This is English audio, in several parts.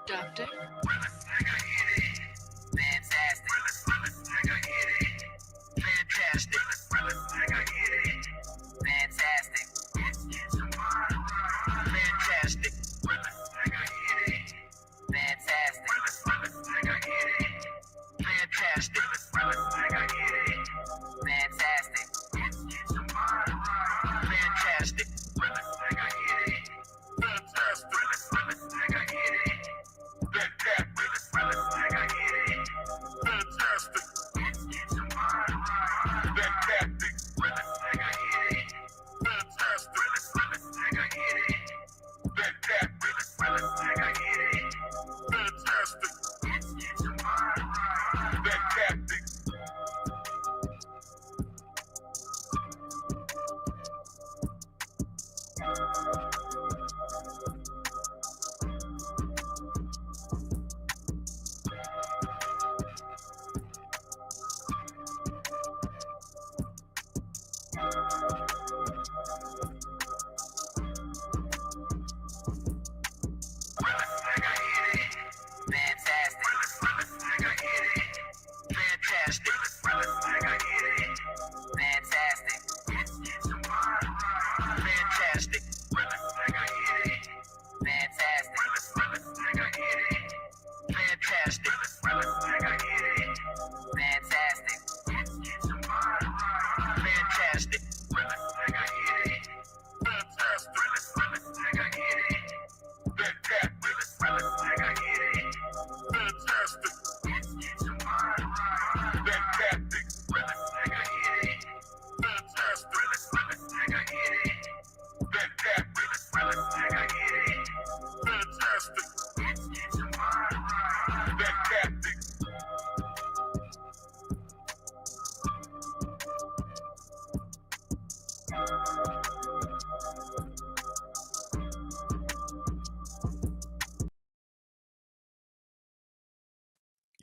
Doctor.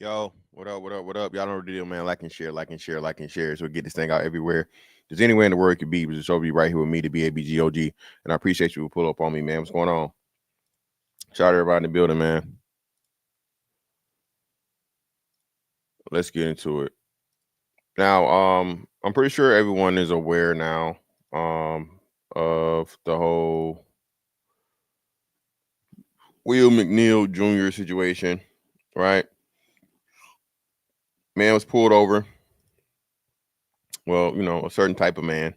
Yo, what up, what up, what up? Y'all know the deal, man. Like and share, like and share, like and share. So we get this thing out everywhere. There's anywhere in the world it could be, but it's over right here with me, the BABGOG. And I appreciate you for pull up on me, man. What's going on? Shout out everybody in the building, man. Let's get into it. Now, I'm pretty sure everyone is aware now of the whole Will McNeil Jr. situation, right? Man was pulled over. Well, you know, a certain type of man.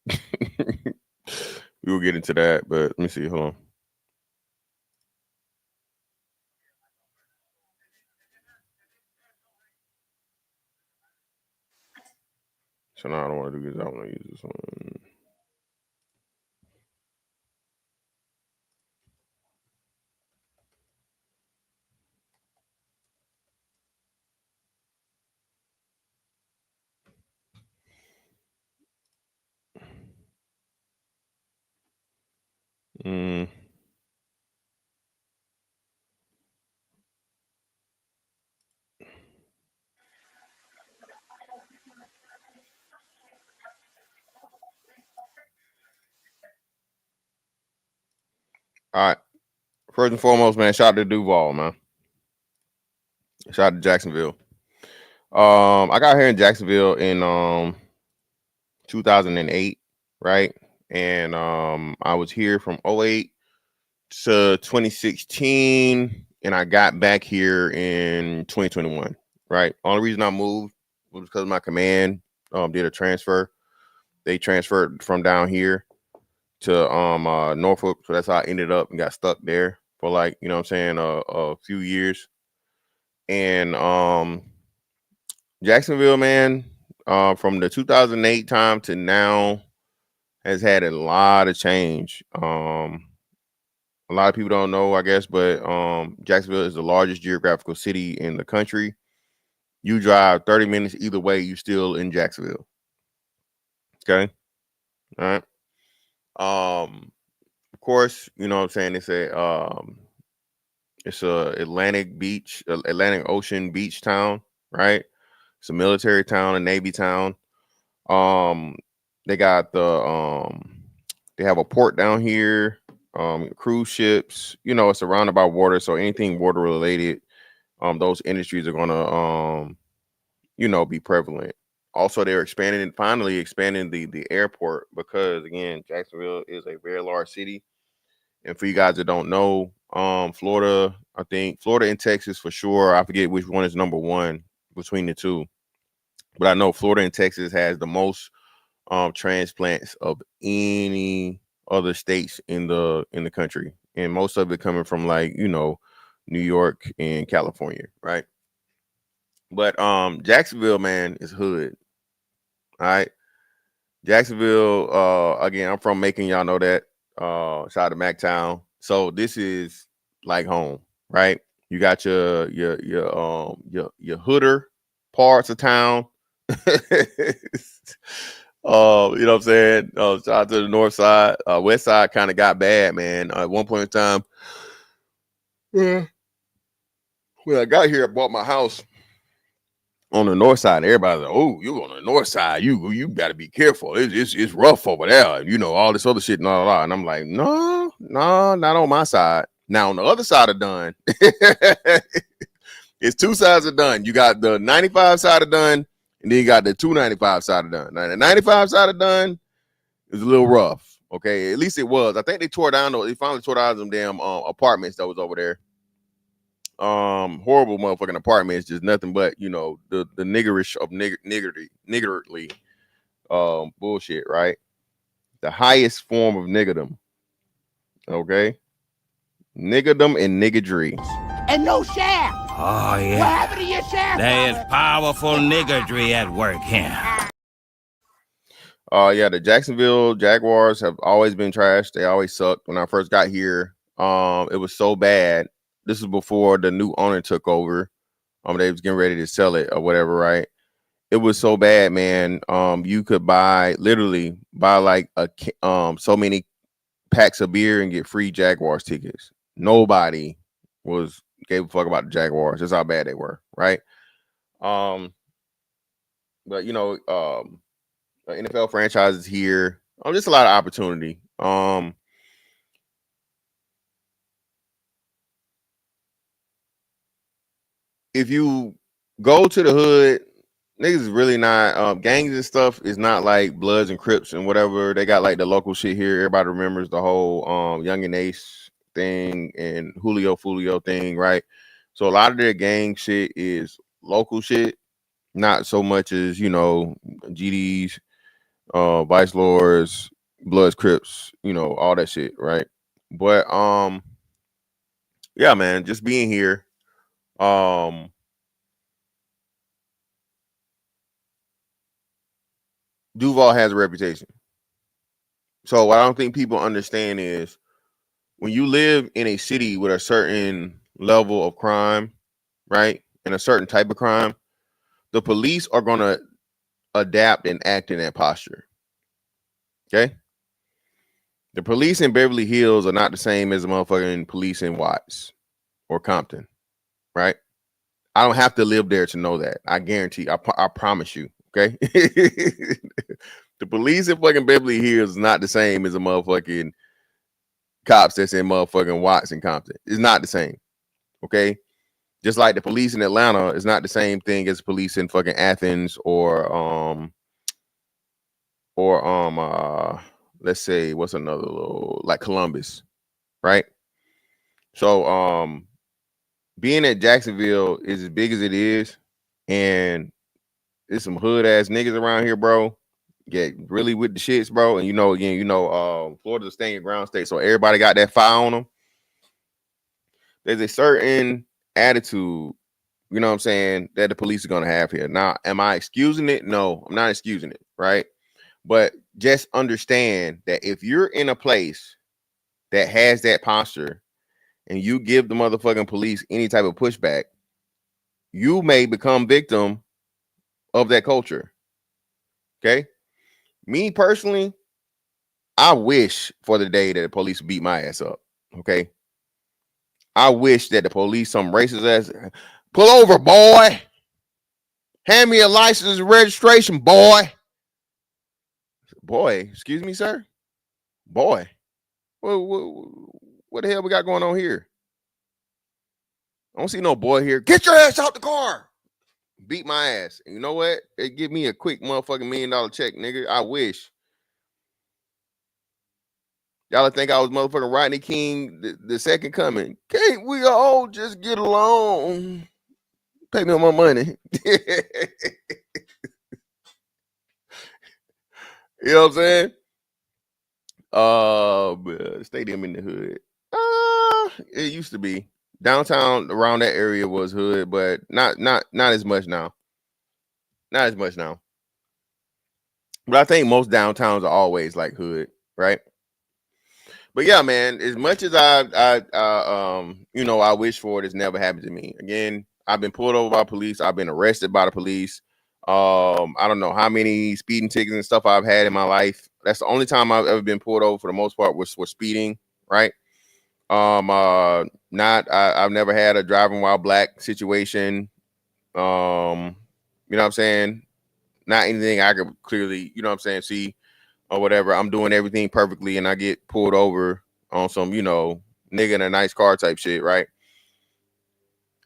We will get into that, but let me see. Hold on. So now I don't want to do this. I want to use this one. All right. First and foremost, man, shout out to Duvall, man. Shout out to Jacksonville. I got here in Jacksonville in 2008, right? And I was here from 08 to 2016, and I got back here in 2021, right? Only reason I moved was because my command did a transfer. They transferred from down here to Norfolk, so that's how I ended up and got stuck there for, like, you know what I'm saying, a few years. And Jacksonville, man, from the 2008 time to now has had a lot of change. A lot of people don't know, I guess, but Jacksonville is the largest geographical city in the country. You drive 30 minutes either way, you still in Jacksonville. Okay. All right. Of course, you know what I'm saying, it's a Atlantic Ocean beach town, right? It's a military town, a Navy town. They got the They have a port down here, cruise ships. You know, it's surrounded by water, so anything water related, those industries are gonna be prevalent. Also, they're finally expanding the airport because again, Jacksonville is a very large city. And for you guys that don't know, Florida, I think Florida and Texas for sure. I forget which one is number one between the two, but I know Florida and Texas has the most transplants of any other states in the country, and most of it coming from New York and California, right? But Jacksonville, man, is hood. All right. Jacksonville, again, I'm from Macon, y'all know that. Shout out to MacTown. So this is like home, right? You got your hooder parts of town. You know what I'm saying? Shout out to the north side. West side kind of got bad, man. At one point in time, when I got here, I bought my house on the north side. Everybody's like, "Oh, you're on the north side. You got to be careful. It's rough over there. You know all this other shit and all that." And I'm like, "No, not on my side." Now on the other side of Dunn, it's two sides of Dunn. You got the 95 side of Dunn, and then you got the 295 side of Dunn. Now the 95 side of Dunn is a little rough. Okay, at least it was. I think they finally tore down them damn apartments that was over there. Horrible motherfucking apartments, just nothing but the niggerish of niggardly bullshit, right? The highest form of niggerdom. Okay, niggerdom and niggardry. And no share. Oh yeah. What happened to your share? There is powerful niggardry at work here. Yeah, the Jacksonville Jaguars have always been trash. They always sucked. When I first got here, it was so bad. This is before the new owner took over. They was getting ready to sell it or whatever, right? It was so bad, man. You could literally buy like so many packs of beer and get free Jaguars tickets. Nobody gave a fuck about the Jaguars. That's how bad they were, right? But NFL franchises here. Just a lot of opportunity. If you go to the hood, niggas is really not gangs and stuff is not like Bloods and Crips and whatever. They got like the local shit here. Everybody remembers the whole Young and Ace thing and Julio Fulio thing, right? So a lot of their gang shit is local shit, not so much as GDs, Vice Lords, Bloods, Crips, all that shit, right? But yeah, man, just being here. Duvall has a reputation. So what I don't think people understand is when you live in a city with a certain level of crime, right, and a certain type of crime, the police are going to adapt and act in that posture. Okay? The police in Beverly Hills are not the same as the motherfucking police in Watts or Compton, right? I don't have to live there to know that. I guarantee. I promise you. Okay. The police in fucking Beverly Hills is not the same as a motherfucking cops that's in motherfucking Watts and Compton. It's not the same. Okay. Just like the police in Atlanta is not the same thing as police in fucking Athens or let's say what's another little like Columbus, right? So being at Jacksonville is as big as it is, and there's some hood ass niggas around here, bro. Get really with the shits, bro. And Florida's a stand your ground state, so everybody got that fire on them. There's a certain attitude, you know what I'm saying, that the police are gonna have here. Now, am I excusing it? No, I'm not excusing it, right? But just understand that if you're in a place that has that posture and you give the motherfucking police any type of pushback, you may become victim of that culture. Okay? Me personally, I wish for the day that the police beat my ass up. Okay? I wish that the police, some racist ass, pull over, boy. Hand me a license and registration, boy. Boy, excuse me, sir. Boy, what the hell we got going on here? I don't see no boy here. Get your ass out the car. Beat my ass. And you know what? They give me a quick motherfucking $1 million check, nigga. I wish. Y'all think I was motherfucking Rodney King, the second coming. Can't we all just get along? Pay me my money. You know what I'm saying? Stadium in the hood. It used to be. Downtown around that area was hood, but not as much now. Not as much now. But I think most downtowns are always like hood, right? But yeah, man, as much as I wish for it, it's never happened to me. Again, I've been pulled over by police. I've been arrested by the police. I don't know how many speeding tickets and stuff I've had in my life. That's the only time I've ever been pulled over for the most part was for speeding, right? I've never had a driving while black situation. You know what I'm saying? Not anything I could clearly, you know what I'm saying, see or whatever. I'm doing everything perfectly and I get pulled over on some, nigga in a nice car type shit, right?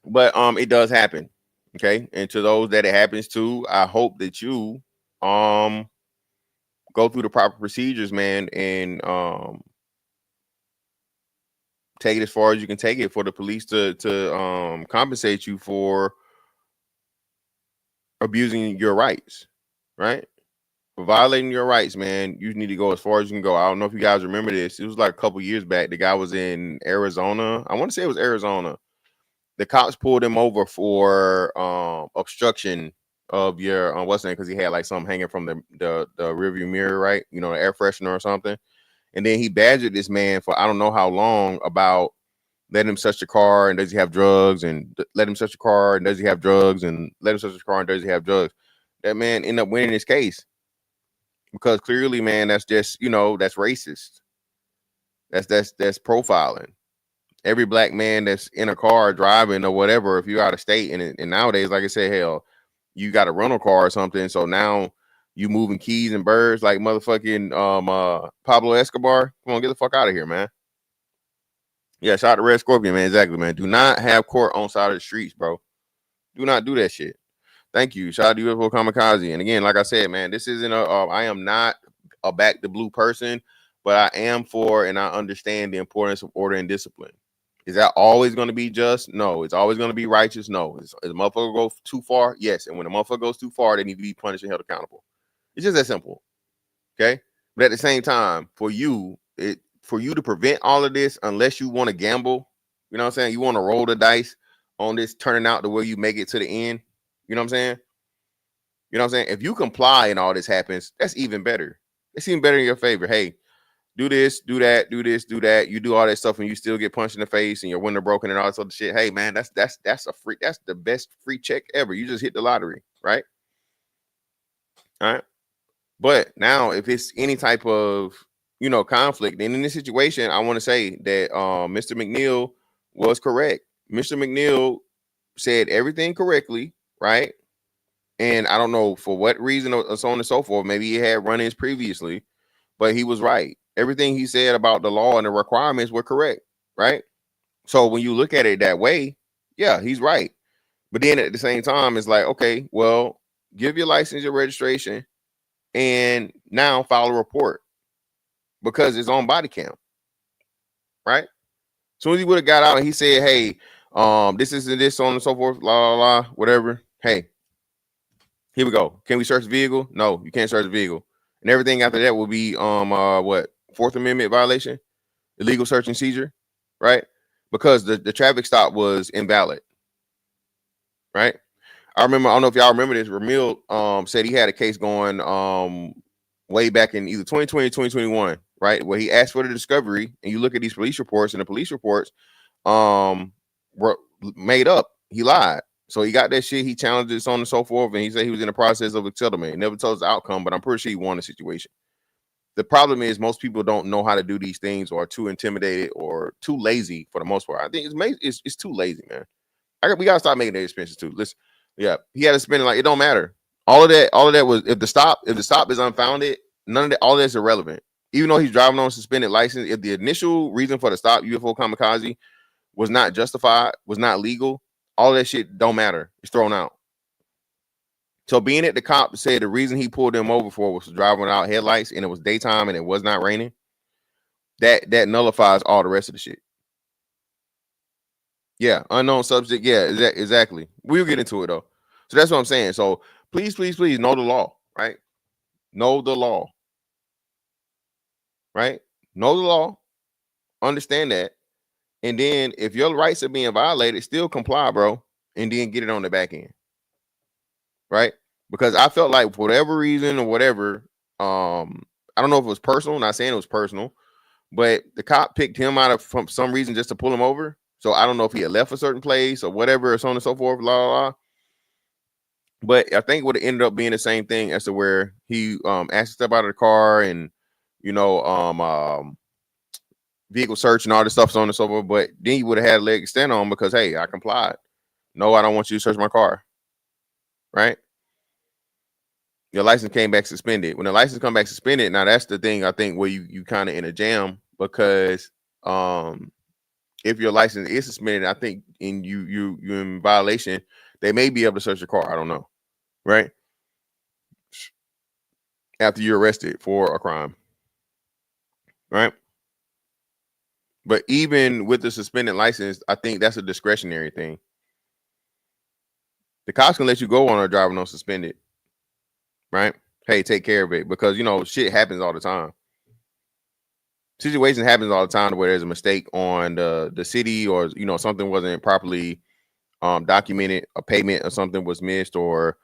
But it does happen. Okay. And to those that it happens to, I hope that you go through the proper procedures, man, and take it as far as you can take it for the police to compensate you for abusing your rights, right? For violating your rights, man, you need to go as far as you can go. I don't know if you guys remember this. It was like a couple years back. The guy was in Arizona. I want to say it was Arizona. The cops pulled him over for obstruction of your what's name, because he had like something hanging from the rearview mirror, right? The air freshener or something. And then he badgered this man for I don't know how long about let him search the car and does he have drugs, and let him search the car and does he have drugs, and let him search the car and does he have drugs. That man ended up winning his case because clearly, man, that's just that's racist. That's profiling. Every black man that's in a car driving or whatever, if you're out of state, and nowadays, like I said, hell, you got a rental car or something. So now you moving keys and birds like motherfucking Pablo Escobar. Come on, get the fuck out of here, man. Yeah, shout out to Red Scorpion, man. Exactly, man. Do not have court on side of the streets, bro. Do not do that shit. Thank you. Shout out to UFO Kamikaze. And again, like I said, man, this isn't I am not a back the blue person, but I am for and I understand the importance of order and discipline. Is that always going to be just? No. It's always going to be righteous? No. Is a motherfucker go too far? Yes. And when a motherfucker goes too far, they need to be punished and held accountable. It's just that simple. Okay. But at the same time, for you to prevent all of this, unless you want to gamble, you know what I'm saying? You want to roll the dice on this turning out the way you make it to the end. You know what I'm saying? You know what I'm saying? If you comply and all this happens, that's even better. It's even better in your favor. Hey, do this, do that, do this, do that. You do all that stuff and you still get punched in the face and your window broken and all this other shit. Hey, man, that's the best free check ever. You just hit the lottery, right? All right. But now if it's any type of, conflict, then in this situation, I want to say that Mr. McNeil was correct. Mr. McNeil said everything correctly, right? And I don't know for what reason or so on and so forth. Maybe he had run-ins previously, but he was right. Everything he said about the law and the requirements were correct, right? So when you look at it that way, yeah, he's right. But then at the same time, it's like, okay, well, give your license, your registration, and now file a report because it's on Bodycam, right? As soon as he would have got out and he said, hey, this is this, so on and so forth, la, la, la, whatever. Hey, here we go. Can we search the vehicle? No, you can't search the vehicle. And everything after that will be Fourth Amendment violation, illegal search and seizure, right? Because the traffic stop was invalid, right? I don't know if y'all remember this. Ramil said he had a case going way back in either 2020 or 2021, right? Where he asked for the discovery, and you look at these police reports, and the police reports were made up. He lied. So he got that shit. He challenged it, so on and so forth, and he said he was in the process of a settlement. He never told us the outcome, but I'm pretty sure he won the situation. The problem is most people don't know how to do these things, or are too intimidated, or too lazy for the most part. I think it's too lazy, man. We gotta stop making that expenses too. Listen, yeah, he had to spend it. It don't matter. All of that was if the stop is unfounded, none of that, all of that's irrelevant. Even though he's driving on a suspended license, if the initial reason for the stop, UFO kamikaze, was not justified, was not legal, all that shit don't matter. It's thrown out. So being that the cop said the reason he pulled them over for was driving without headlights and it was daytime and it was not raining, that nullifies all the rest of the shit. Yeah, unknown subject. Yeah, exactly. We'll get into it though. So that's what I'm saying. So please know the law, right? Know the law, right? Know the law. Understand that. And then if your rights are being violated, still comply, bro, and then get it on the back end. Right? Because I felt like for whatever reason or whatever, I don't know if it was personal, not saying it was personal, but the cop picked him out of from some reason just to pull him over. So I don't know if he had left a certain place or whatever, or so on and so forth, blah, blah, blah. But I think it would have ended up being the same thing as to where he asked to step out of the car and, you know, vehicle search and all this stuff, so on and so forth. But then you would have had a leg to stand on because, hey, I complied. No, I don't want you to search my car. Right? Your license came back suspended. When the license come back suspended, now that's the thing I think where you kind of in a jam, because if your license is suspended, I think in you're in violation, they may be able to search your car. I don't know. Right? After you're arrested for a crime. Right? But even with the suspended license, I think that's a discretionary thing. The cops can let you go on a driving on suspended. Right? Hey, take care of it, because you know shit happens all the time. Situation happens all the time where there's a mistake on the city, or you know something wasn't properly documented, a payment or something was missed, or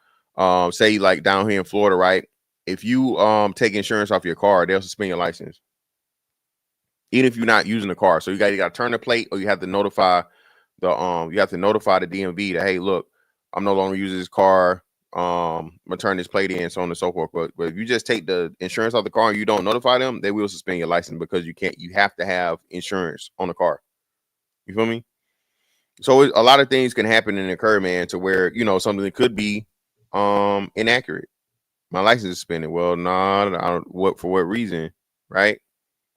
say like down here in Florida, right? If you take insurance off your car, they'll suspend your license, even if you're not using the car. So you got to turn the plate, or you have to notify the DMV that, hey, look, I'm no longer using this car. I'm gonna turn this plate in, so on and so forth. But if you just take the insurance off the car and you don't notify them, they will suspend your license, because you have to have insurance on the car. You feel me? So a lot of things can happen and occur, man, to where, you know, something that could be inaccurate. My license is suspended. Well, nah, for what reason, right?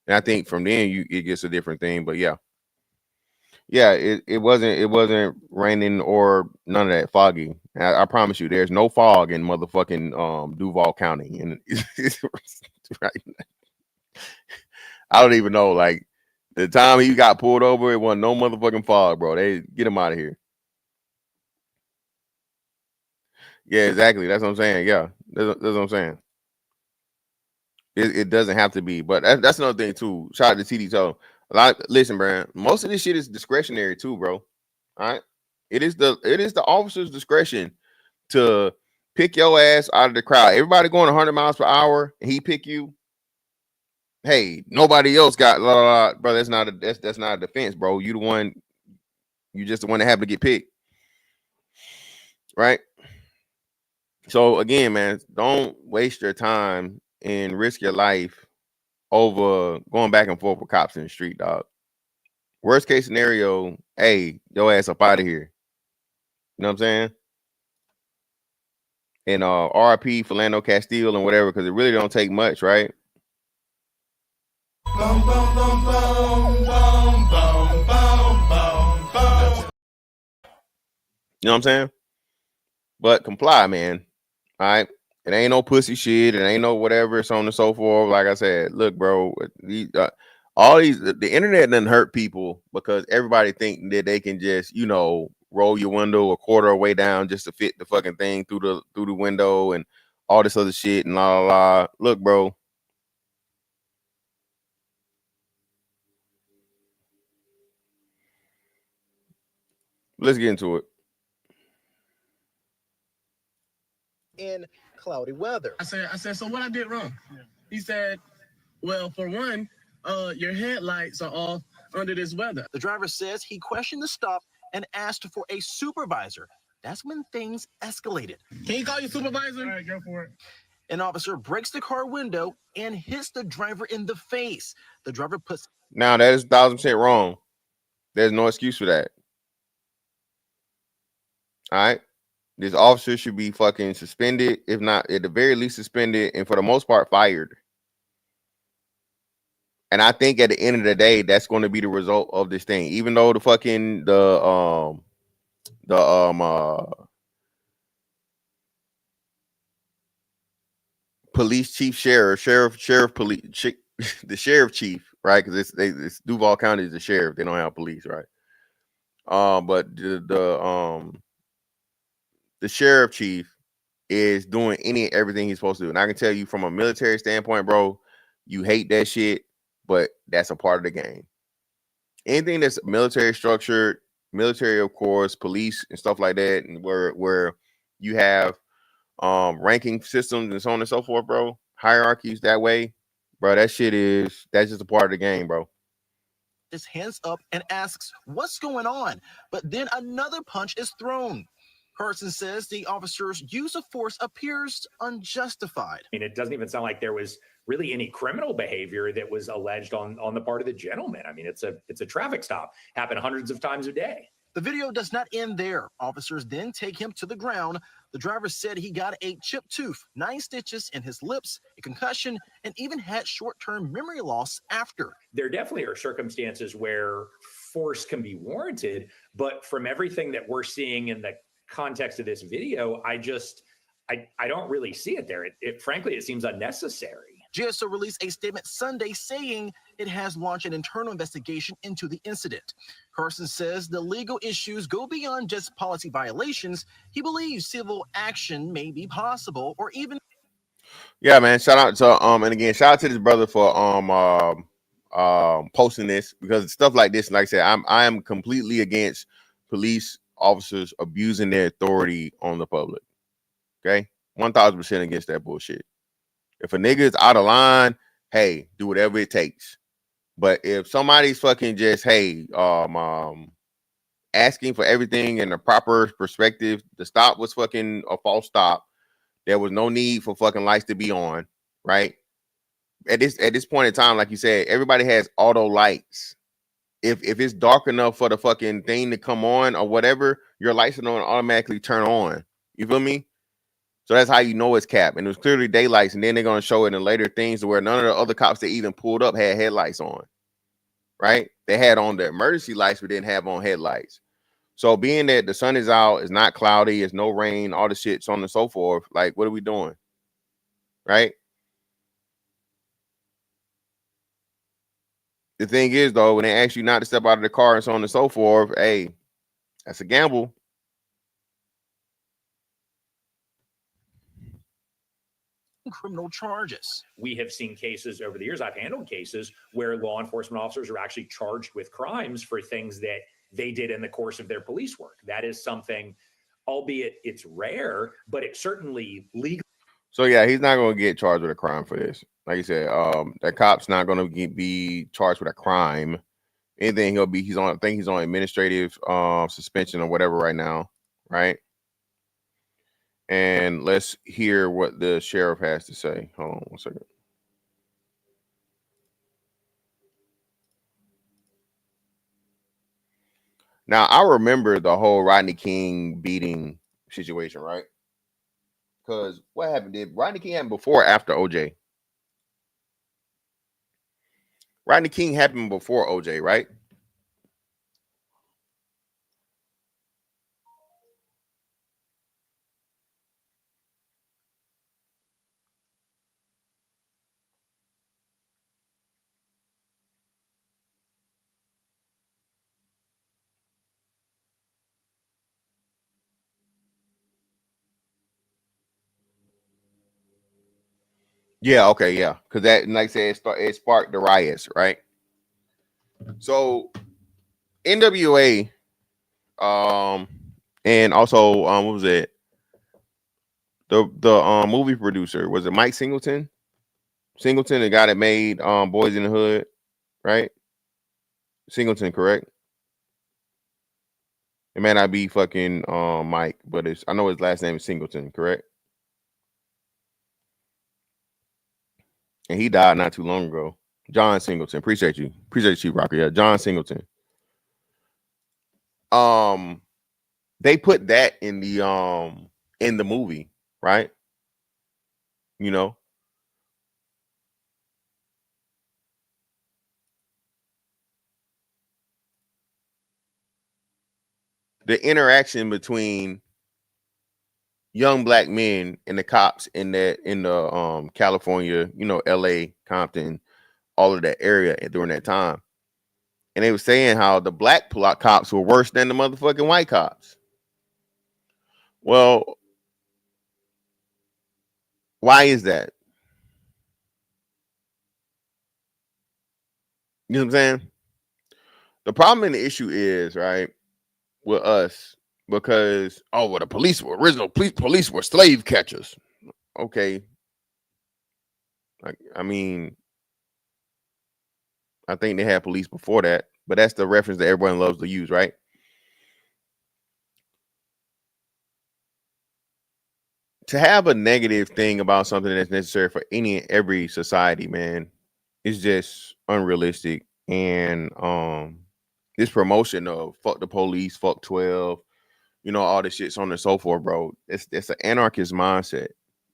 And I think from then it gets a different thing. But yeah, it wasn't raining or none of that, foggy. I promise you, there's no fog in motherfucking Duvall County, and right. I don't even know, like, the time he got pulled over, it wasn't no motherfucking fog, bro. They get him out of here. Yeah, exactly. That's what I'm saying. Yeah, that's what I'm saying. It doesn't have to be, but that's another thing too. Shout out to TD Toe. Listen, bro. Most of this shit is discretionary too, bro. All right, it is the officer's discretion to pick your ass out of the crowd. Everybody going 100 miles per hour, and he pick you. Hey, nobody else got blah, blah, blah. Bro. That's not a defense, bro. You just the one that happened to get picked, right? So again, man, don't waste your time and risk your life over going back and forth with cops in the street, dog. Worst case scenario, hey, your ass up out of here. You know what I'm saying? And RIP Philando Castile and whatever, because it really don't take much, right? Bum, bum, bum, bum, bum, bum, bum, bum. You know what I'm saying? But comply, man. All right. It ain't no pussy shit. It ain't no whatever, so on and so forth. Like I said, look, bro, the internet doesn't hurt people because everybody think that they can just, you know, roll your window a quarter way down just to fit the fucking thing through the window and all this other shit and la la la. Look, bro. Let's get into it. In cloudy weather. I said, so what I did wrong? Yeah. He said, well, for one, your headlights are off under this weather. The driver says he questioned the stop and asked for a supervisor. That's when things escalated. Can you call your supervisor? All right, go for it. An officer breaks the car window and hits the driver in the face. The driver puts... Now, that is 1,000% wrong. There's no excuse for that. All right? This officer should be fucking suspended, if not at the very least suspended, and for the most part fired. And I think at the end of the day, that's going to be the result of this thing. Even though the fucking police chief, sheriff police, the sheriff chief, right? Because it's Duvall County is the sheriff. They don't have police, right? But the sheriff chief is doing everything he's supposed to do. And I can tell you from a military standpoint, bro, you hate that shit, but that's a part of the game. Anything that's military structured, military, of course, police and stuff like that, and where you have ranking systems and so on and so forth, bro, hierarchies that way, bro, that's just a part of the game, bro. His hands up and asks, "What's going on?" But then another punch is thrown. Carson says the officer's use of force appears unjustified. I mean, it doesn't even sound like there was really any criminal behavior that was alleged on the part of the gentleman. I mean, it's a traffic stop. Happened hundreds of times a day. The video does not end there. Officers then take him to the ground. The driver said he got a chipped tooth, 9 stitches in his lips, a concussion, and even had short-term memory loss after. There definitely are circumstances where force can be warranted, but from everything that we're seeing in the context of this video, I don't really see it there. Frankly, it seems unnecessary. GSO released a statement Sunday saying it has launched an internal investigation into the incident. Carson says the legal issues go beyond just policy violations. He believes civil action may be possible, or even. Yeah, man. Shout out to and again, shout out to this brother for posting this, because stuff like this, like I said, I am completely against police officers abusing their authority on the public. Okay, 1000% against that bullshit. If a nigga is out of line, hey, do whatever it takes. But if somebody's fucking just, hey, asking for everything in the proper perspective, the stop was fucking a false stop. There was no need for fucking lights to be on, right? At this point in time, like you said, everybody has auto lights. If it's dark enough for the fucking thing to come on or whatever, your lights are going to automatically turn on. You feel me? So that's how you know it's cap. And it was clearly daylights, and then they're going to show it in later things where none of the other cops that even pulled up had headlights on, right? They had on the emergency lights, but didn't have on headlights. So being that the sun is out, it's not cloudy, it's no rain, all the shit, so on and so forth, like, what are we doing? Right? The thing is, though, when they ask you not to step out of the car and so on and so forth, hey, that's a gamble. Criminal charges. We have seen cases over the years, I've handled cases where law enforcement officers are actually charged with crimes for things that they did in the course of their police work. That is something, albeit it's rare, but it's certainly legal. So yeah, he's not going to get charged with a crime for this. Like you said, that cop's not going to be charged with a crime. Anything he's on, I think he's on administrative suspension or whatever right now, right? And let's hear what the sheriff has to say. Hold on one second. Now, I remember the whole Rodney King beating situation, right? Because what happened? Did Rodney King happen before or after OJ? Rodney King happened before OJ, right? Yeah, okay, yeah. Because that, like I said, it sparked the riots, right? So NWA, and also what was it? The movie producer, was it Mike Singleton? Singleton, the guy that made Boys in the Hood, right? Singleton, correct? It may not be fucking Mike, but I know his last name is Singleton, correct? And he died not too long ago. John Singleton. Appreciate you, Rocker. Yeah, John Singleton. They put that in the movie, right? You know. the interaction between young black men and the cops in the California, LA, Compton, all of that area during that time. And they were saying how the black cops were worse than the motherfucking white cops. Well, why is that? You know what I'm saying? The problem and the issue is, right, with us, because, the police were police were slave catchers. Okay. I mean, I think they had police before that, but that's the reference that everyone loves to use, right? To have a negative thing about something that's necessary for any and every society, man, is just unrealistic. And this promotion of fuck the police, fuck 12, all this shit, so on and so forth, bro. It's an anarchist mindset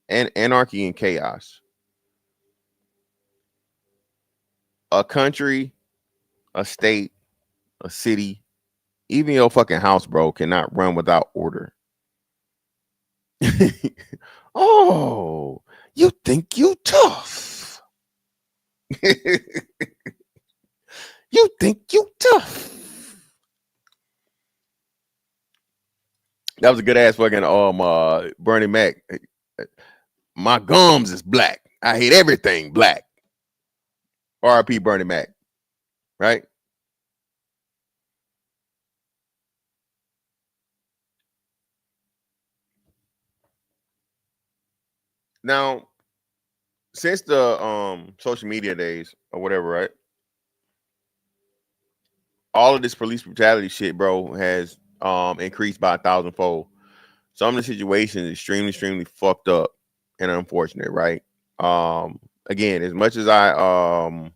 and anarchy and chaos. A country, a state, a city, even your fucking house, bro, cannot run without order. Oh, you think you tough. You think you tough. That was a good ass fucking Bernie Mac. My gums is black. I hate everything black. R.I.P. Bernie Mac. Right? Now, since the social media days or whatever, right? All of this police brutality shit, bro, has increased by 1,000-fold. Some of the situations extremely, extremely fucked up and unfortunate, right? Again, as much as I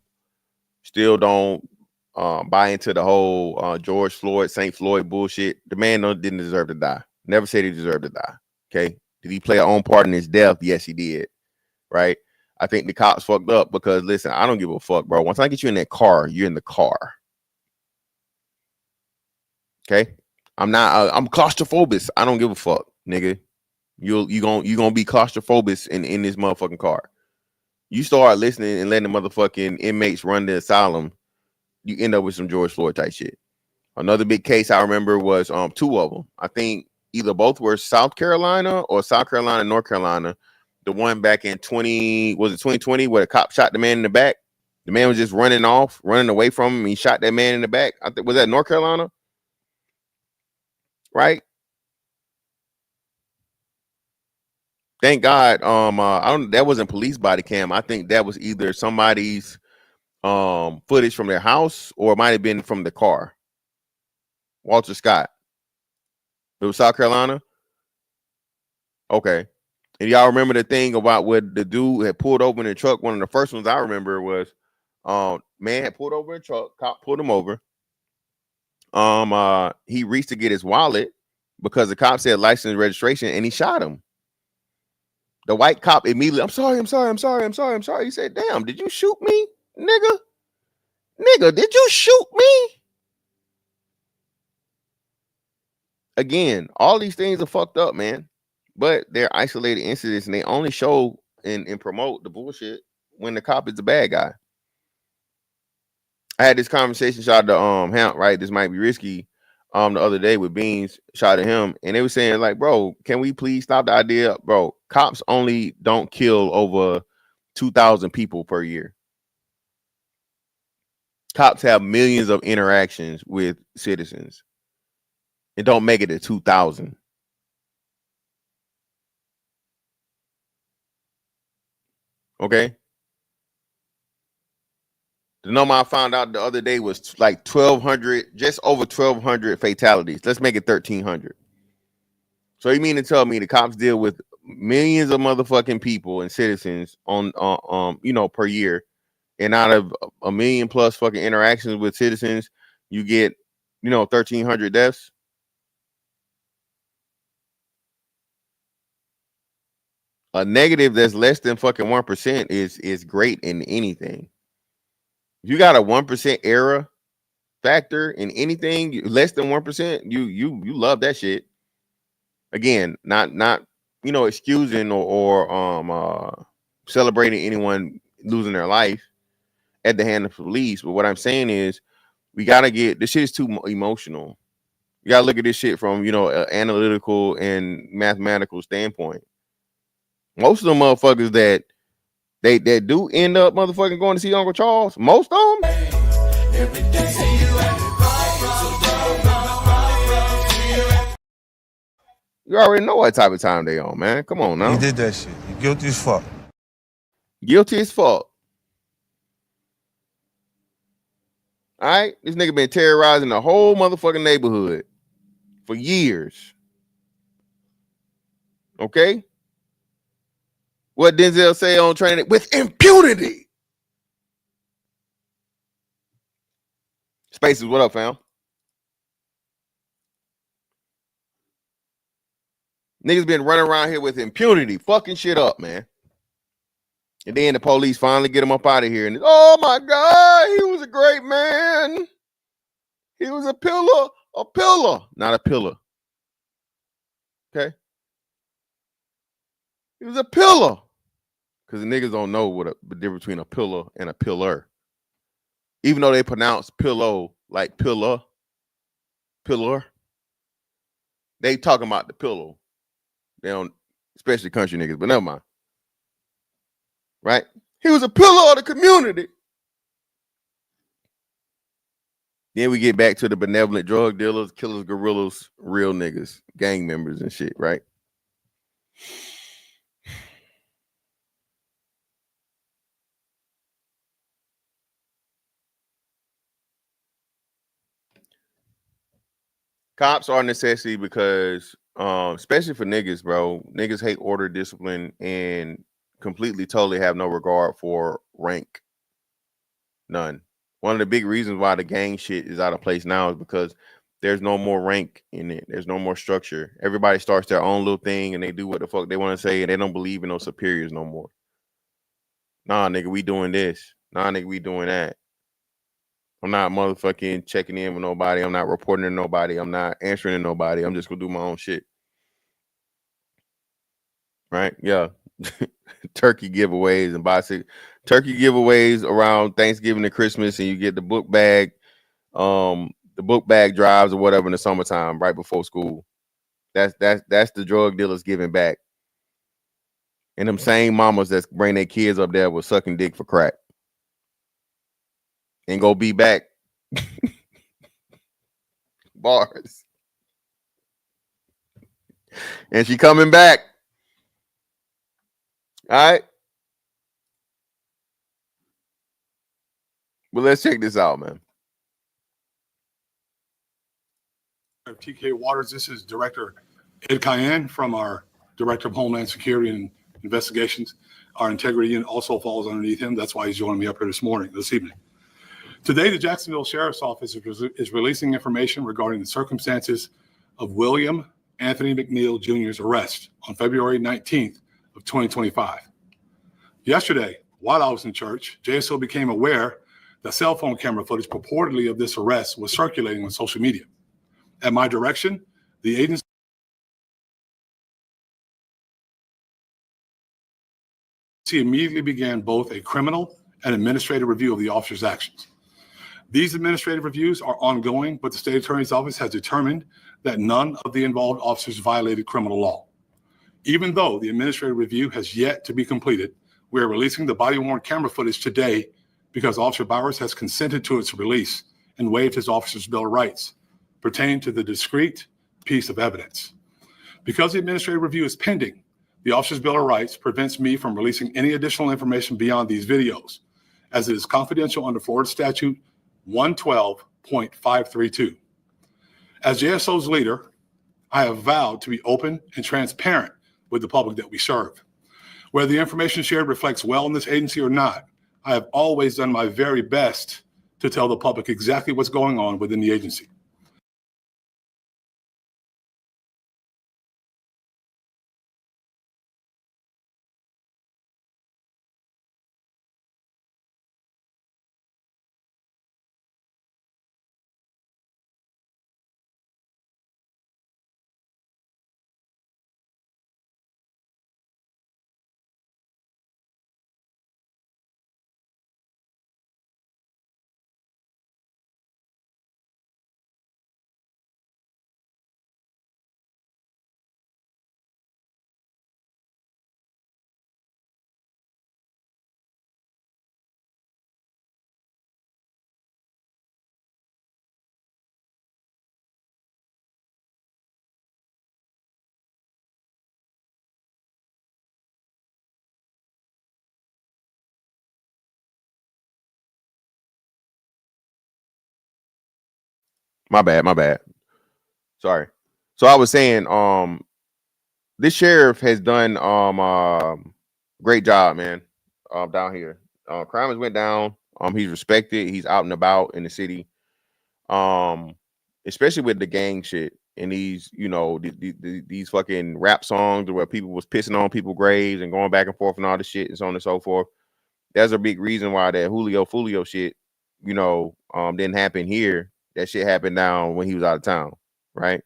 still don't buy into the whole George Floyd, St. Floyd bullshit, the man didn't deserve to die. Never said he deserved to die. Okay. Did he play a own part in his death? Yes, he did. Right. I think the cops fucked up because, listen, I don't give a fuck, bro. Once I get you in that car, you're in the car. Okay. I'm claustrophobic. I don't give a fuck, nigga. You gonna be claustrophobic in this motherfucking car. You start listening and letting the motherfucking inmates run the asylum, you end up with some George Floyd type shit. Another big case I remember was two of them. I think either both were South Carolina, North Carolina. The one back in 2020 where the cop shot the man in the back. The man was just running away from him. He shot that man in the back. I think was that North Carolina, right? Thank God. That wasn't police body cam. I think that was either somebody's footage from their house or it might have been from the car. Walter Scott. It was South Carolina. Okay. And y'all remember the thing about what the dude had pulled over in the truck? One of the first ones I remember was man had pulled over in a truck, cop pulled him over. He reached to get his wallet because the cop said license and registration and he shot him. The white cop immediately, I'm sorry. He said, damn, did you shoot me, nigga? Nigga, did you shoot me? Again, all these things are fucked up, man. But they're isolated incidents and they only show and promote the bullshit when the cop is the bad guy. I had this conversation, shout out to Hamp, right? This might be risky. The other day with Beans, shout at him, and they were saying, like, bro, can we please stop the idea? Bro, cops only don't kill over 2,000 people per year. Cops have millions of interactions with citizens. It don't make it to 2,000. Okay. The number I found out the other day was like 1,200, just over 1,200 fatalities. Let's make it 1,300. So you mean to tell me the cops deal with millions of motherfucking people and citizens on per year, and out of a million plus fucking interactions with citizens, you get 1,300 deaths? A negative that's less than fucking 1% is great in anything. If you got a 1% error factor in anything less than 1%, you love that shit. Again, not excusing or celebrating anyone losing their life at the hand of police. But what I'm saying is, we gotta get this shit is too emotional. You gotta look at this shit from an analytical and mathematical standpoint. Most of them motherfuckers that do end up motherfucking going to see Uncle Charles, most of them. You already know what type of time they on, man. Come on now. You did that shit. You guilty as fuck. Guilty as fuck. All right, this nigga been terrorizing the whole motherfucking neighborhood for years. Okay? What Denzel say on Training? With impunity. Spaces, what up, fam? Niggas been running around here with impunity, fucking shit up, man. And then the police finally get him up out of here. And oh my God, he was a great man. He was a pillar, not a pillar. Okay? He was a pillar. Because the niggas don't know what the difference between a pillar and a pillar. Even though they pronounce pillow like pillar, they talking about the pillow. They don't, especially country niggas, but never mind. Right? He was a pillar of the community. Then we get back to the benevolent drug dealers, killers, gorillas, real niggas, gang members and shit, right? Cops are a necessity because, especially for niggas, bro, niggas hate order, discipline, and completely, totally have no regard for rank. None. One of the big reasons why the gang shit is out of place now is because there's no more rank in it. There's no more structure. Everybody starts their own little thing and they do what the fuck they want to say and they don't believe in those superiors no more. Nah, nigga, we doing this. Nah, nigga, we doing that. I'm not motherfucking checking in with nobody. I'm not reporting to nobody. I'm not answering to nobody. I'm just gonna do my own shit. Right? Yeah. Turkey giveaways and turkey giveaways around Thanksgiving and Christmas, and you get the book bag drives or whatever in the summertime right before school. That's the drug dealers giving back. And them same mamas that bring their kids up there with sucking dick for crack. And go be back. Bars. And she coming back. All right. But let's check this out, man. TK Waters, this is Director Ed Cayenne from our Director of Homeland Security and Investigations. Our integrity unit also falls underneath him. That's why he's joining me up here this evening. Today, the Jacksonville Sheriff's Office is releasing information regarding the circumstances of William Anthony McNeil Jr.'s arrest on February 19th of 2025. Yesterday, while I was in church, JSO became aware that cell phone camera footage purportedly of this arrest was circulating on social media. At my direction, the agency immediately began both a criminal and administrative review of the officer's actions. These administrative reviews are ongoing, but the state attorney's office has determined that none of the involved officers violated criminal law. Even though the administrative review has yet to be completed, we are releasing the body-worn camera footage today because Officer Bowers has consented to its release and waived his officer's bill of rights pertaining to the discrete piece of evidence. Because the administrative review is pending, the officer's bill of rights prevents me from releasing any additional information beyond these videos, as it is confidential under Florida Statute 112.532. As JSO's leader, I have vowed to be open and transparent with the public that we serve. Whether the information shared reflects well in this agency or not, I have always done my very best to tell the public exactly what's going on within the agency. My bad. Sorry. So I was saying, this sheriff has done great job, man. Down here, crime has went down. He's respected. He's out and about in the city. Especially with the gang shit and these, you know, these fucking rap songs where people was pissing on people's graves and going back and forth and all this shit and so on and so forth. That's a big reason why that Julio Fulio shit, you know, didn't happen here. That shit happened down when he was out of town, right?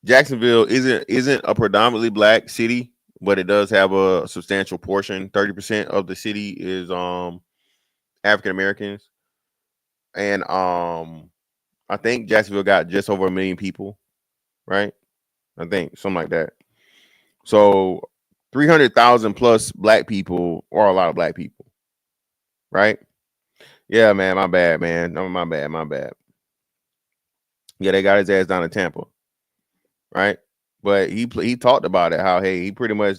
Jacksonville isn't a predominantly black city, but it does have a substantial portion. 30% of the city is African Americans, and I think Jacksonville got just over 1 million people, right? I think something like that. So 300,000 plus black people, or a lot of black people, right? Yeah, man, my bad, man. No, my bad. Yeah, they got his ass down in Tampa, right? But he talked about it, how, hey, he pretty much,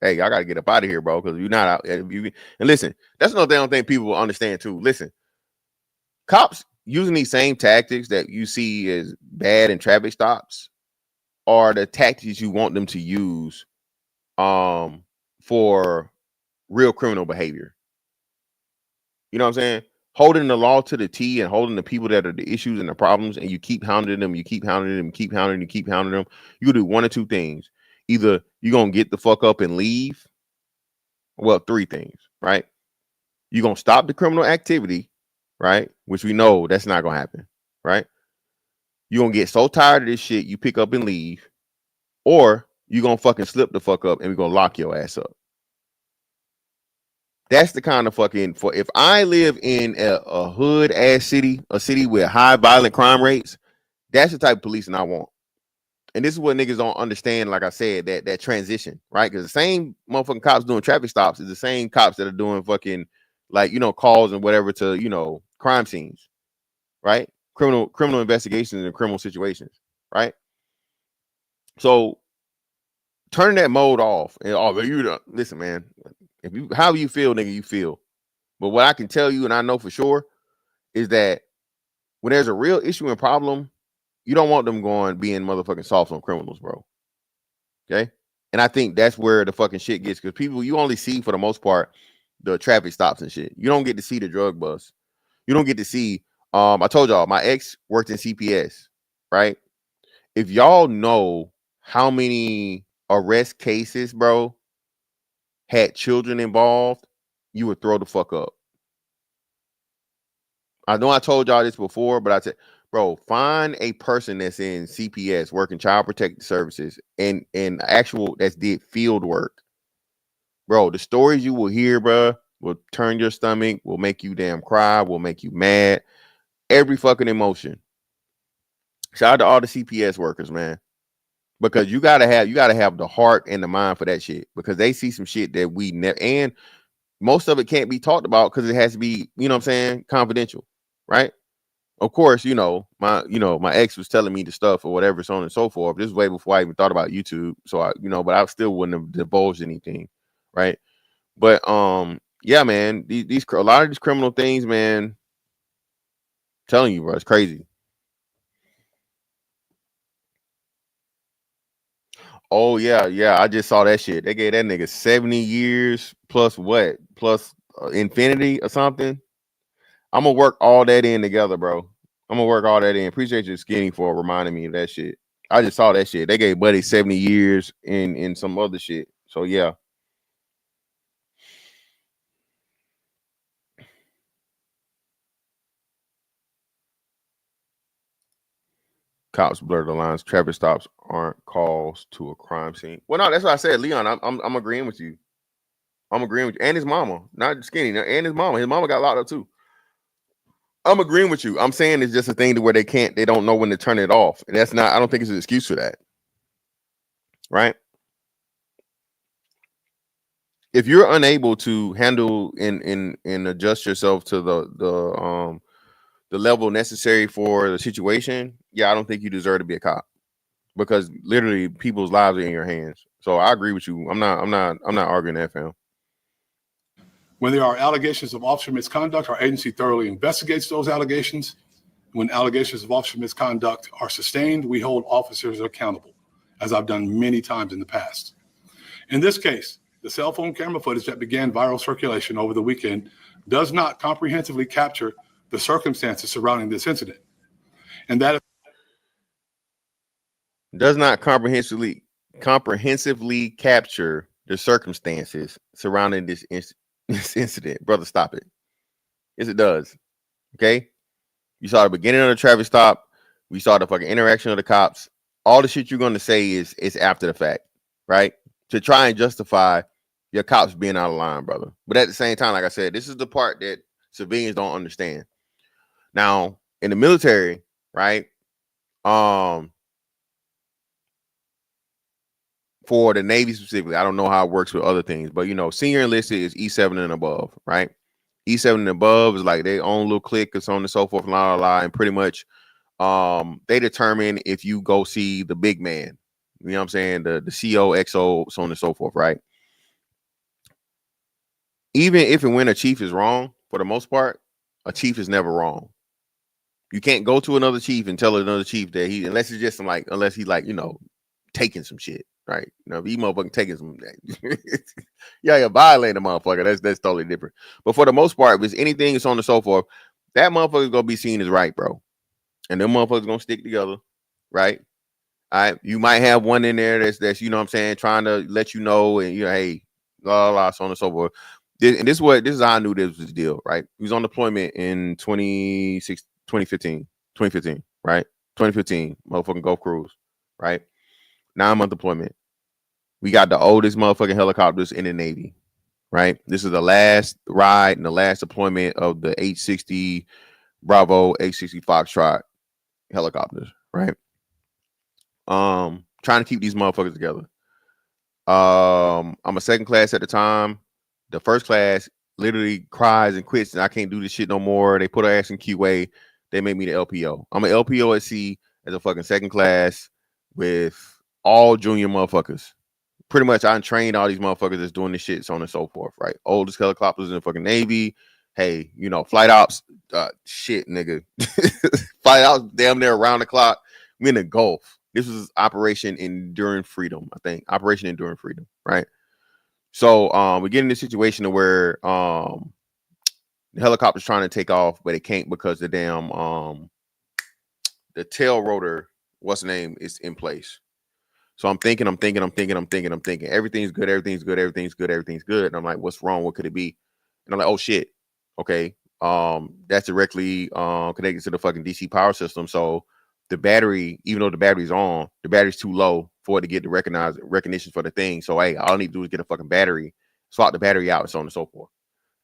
hey, I got to get up out of here, bro, because you're not out. And listen, that's another thing I don't think people will understand too. Listen, cops using these same tactics that you see as bad in traffic stops are the tactics you want them to use for real criminal behavior. You know what I'm saying? Holding the law to the T and holding the people that are the issues and the problems, and you keep hounding them, you keep hounding them. You do one or two things. Either you're going to get the fuck up and leave. Well, three things, right? You're going to stop the criminal activity, right? Which we know that's not going to happen, right? You're going to get so tired of this shit, you pick up and leave. Or you're going to fucking slip the fuck up and we're going to lock your ass up. That's the kind of fucking, for if I live in a hood ass city, a city with high violent crime rates, that's the type of policing I want. And this is what niggas don't understand. Like I said, that transition, right? Because the same motherfucking cops doing traffic stops is the same cops that are doing fucking, like, you know, calls and whatever to, you know, crime scenes, right? Criminal investigations and criminal situations, right? So turning that mode off and listen, man. If you, however you feel, nigga, you feel. But what I can tell you, and I know for sure, is that when there's a real issue and problem, you don't want them being motherfucking soft on criminals, bro. Okay? And I think that's where the fucking shit gets, because people, you only see, for the most part, the traffic stops and shit. You don't get to see the drug bust. You don't get to see, I told y'all, my ex worked in CPS, right? If y'all know how many arrest cases, bro, had children involved, you would throw the fuck up. I know I told y'all this before, but I said, bro, find a person that's in CPS, working child protective services, and actual that's did field work. Bro, the stories you will hear, bro, will turn your stomach, will make you damn cry, will make you mad. Every fucking emotion. Shout out to all the CPS workers, man. Because you gotta have the heart and the mind for that shit, because they see some shit that we never, and most of it can't be talked about because it has to be, you know what I'm saying, confidential, right? Of course, my ex was telling me the stuff or whatever, so on and so forth. This is way before I even thought about YouTube, so but I still wouldn't have divulged anything, right? But yeah, man, these a lot of these criminal things, man, I'm telling you, bro, it's crazy. Oh yeah, I just saw that shit. They gave that nigga 70 years plus what? Plus infinity or something. I'm gonna work all that in together, bro. I'm gonna work all that in. Appreciate you, Skinny, for reminding me of that shit. I just saw that shit. They gave Buddy 70 years in some other shit. So yeah. Cops blur the lines. Traffic stops aren't calls to a crime scene. Well, no, that's what I said, Leon. I'm agreeing with you. I'm agreeing with you. And his mama, not Skinny, and his mama. His mama got locked up too. I'm agreeing with you. I'm saying it's just a thing to where they don't know when to turn it off. And that's not, I don't think it's an excuse for that. Right? If you're unable to handle and adjust yourself to the level necessary for the situation, yeah, I don't think you deserve to be a cop, because literally people's lives are in your hands. So I agree with you. I'm not arguing that, fam. When there are allegations of officer misconduct, our agency thoroughly investigates those allegations. When allegations of officer misconduct are sustained, we hold officers accountable, as I've done many times in the past. In this case, the cell phone camera footage that began viral circulation over the weekend does not comprehensively capture the circumstances surrounding this incident. And that does not comprehensively capture the circumstances surrounding this incident. Brother, stop it. Yes, it does. Okay? You saw the beginning of the traffic stop. We saw the fucking interaction of the cops. All the shit you're going to say is after the fact, right? To try and justify your cops being out of line, brother. But at the same time, like I said, this is the part that civilians don't understand. Now, in the military, right? For the Navy specifically, I don't know how it works with other things, but you know, senior enlisted is E7 and above, right? E7 and above is like their own little clique, and so on and so forth, and pretty much they determine if you go see the big man, you know what I'm saying, the CO, XO, so on and so forth, right? Even if and when a chief is wrong, for the most part, a chief is never wrong. You can't go to another chief and tell another chief that unless it's just some unless he's like, you know, taking some shit, right? You know, if he motherfucking taking some, yeah, violating a motherfucker, that's totally different. But for the most part, if it's anything that's on and so forth, that motherfucker's gonna be seen as right, bro. And them motherfuckers gonna stick together, right? All right. You might have one in there that's you know what I'm saying, trying to let you know, and you know, hey, blah, blah, so on and so forth. And this is how I knew this was the deal, right? He was on deployment in 2015, right? 2015, motherfucking Gulf Cruise, right? 9-month deployment. We got the oldest motherfucking helicopters in the Navy, right? This is the last ride and the last deployment of the 860 Bravo, 860 Foxtrot helicopters, right? Trying to keep these motherfuckers together. I'm a second class at the time. The first class literally cries and quits, and I can't do this shit no more. They put her ass in QA. They made me the LPO. I'm an LPO at sea as a fucking second class with all junior motherfuckers. Pretty much, I trained all these motherfuckers that's doing this shit, so on and so forth, right? Oldest helicopters in the fucking Navy. Hey, you know, flight ops, shit, nigga. Flight ops damn near around the clock. We in the Gulf. This was Operation Enduring Freedom, I think. Operation Enduring Freedom, right? So we get in this situation where the helicopter's trying to take off, but it can't because the damn the tail rotor, what's the name, is in place. So I'm thinking. Everything's good. And I'm like, what's wrong? What could it be? And I'm like, oh shit. Okay. That's directly connected to the fucking DC power system. So the battery, even though the battery's on, the battery's too low for it to get the recognition for the thing. So hey, all I need to do is get a fucking battery, swap the battery out, and so on and so forth.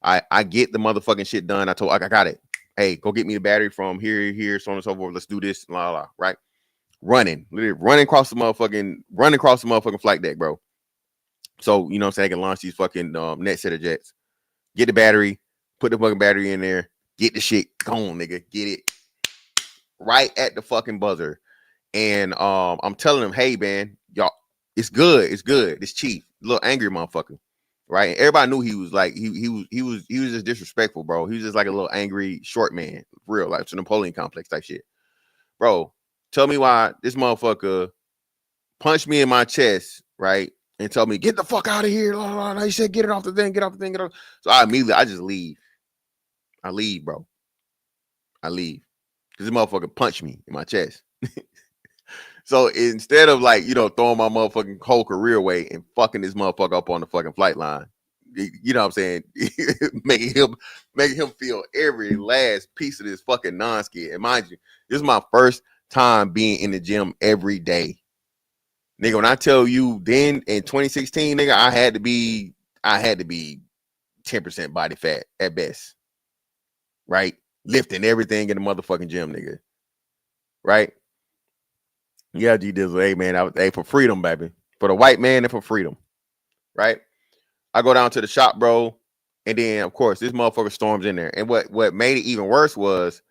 I get the motherfucking shit done. I got it. Hey, go get me the battery from here, so on and so forth. Let's do this, la, right? Literally running across the motherfucking flight deck, bro. So, you know what I'm saying, I can launch these fucking net setter jets. Get the battery, put the fucking battery in there, get the shit going, nigga. Get it right at the fucking buzzer. And I'm telling him, hey man, y'all, it's good, it's chief, little angry motherfucker, right? And everybody knew he was like he was just disrespectful, bro. He was just like a little angry short man, real, like it's a Napoleon complex type shit, bro. Tell me why this motherfucker punched me in my chest, right, and told me get the fuck out of here. He said get it off the thing, get off. So I just leave. I leave, bro. I leave because this motherfucker punched me in my chest. So instead of like, you know, throwing my motherfucking whole career away and fucking this motherfucker up on the fucking flight line, you know what I'm saying? making him feel every last piece of this fucking non-skid. And mind you, this is my first time being in the gym every day. Nigga, when I tell you then in 2016, nigga, I had to be 10% body fat at best. Right? Lifting everything in the motherfucking gym, nigga. Right? Yeah, G Dizzle, hey man, hey, for freedom, baby. For the white man and for freedom. Right? I go down to the shop, bro, and then of course this motherfucker storms in there. And what made it even worse was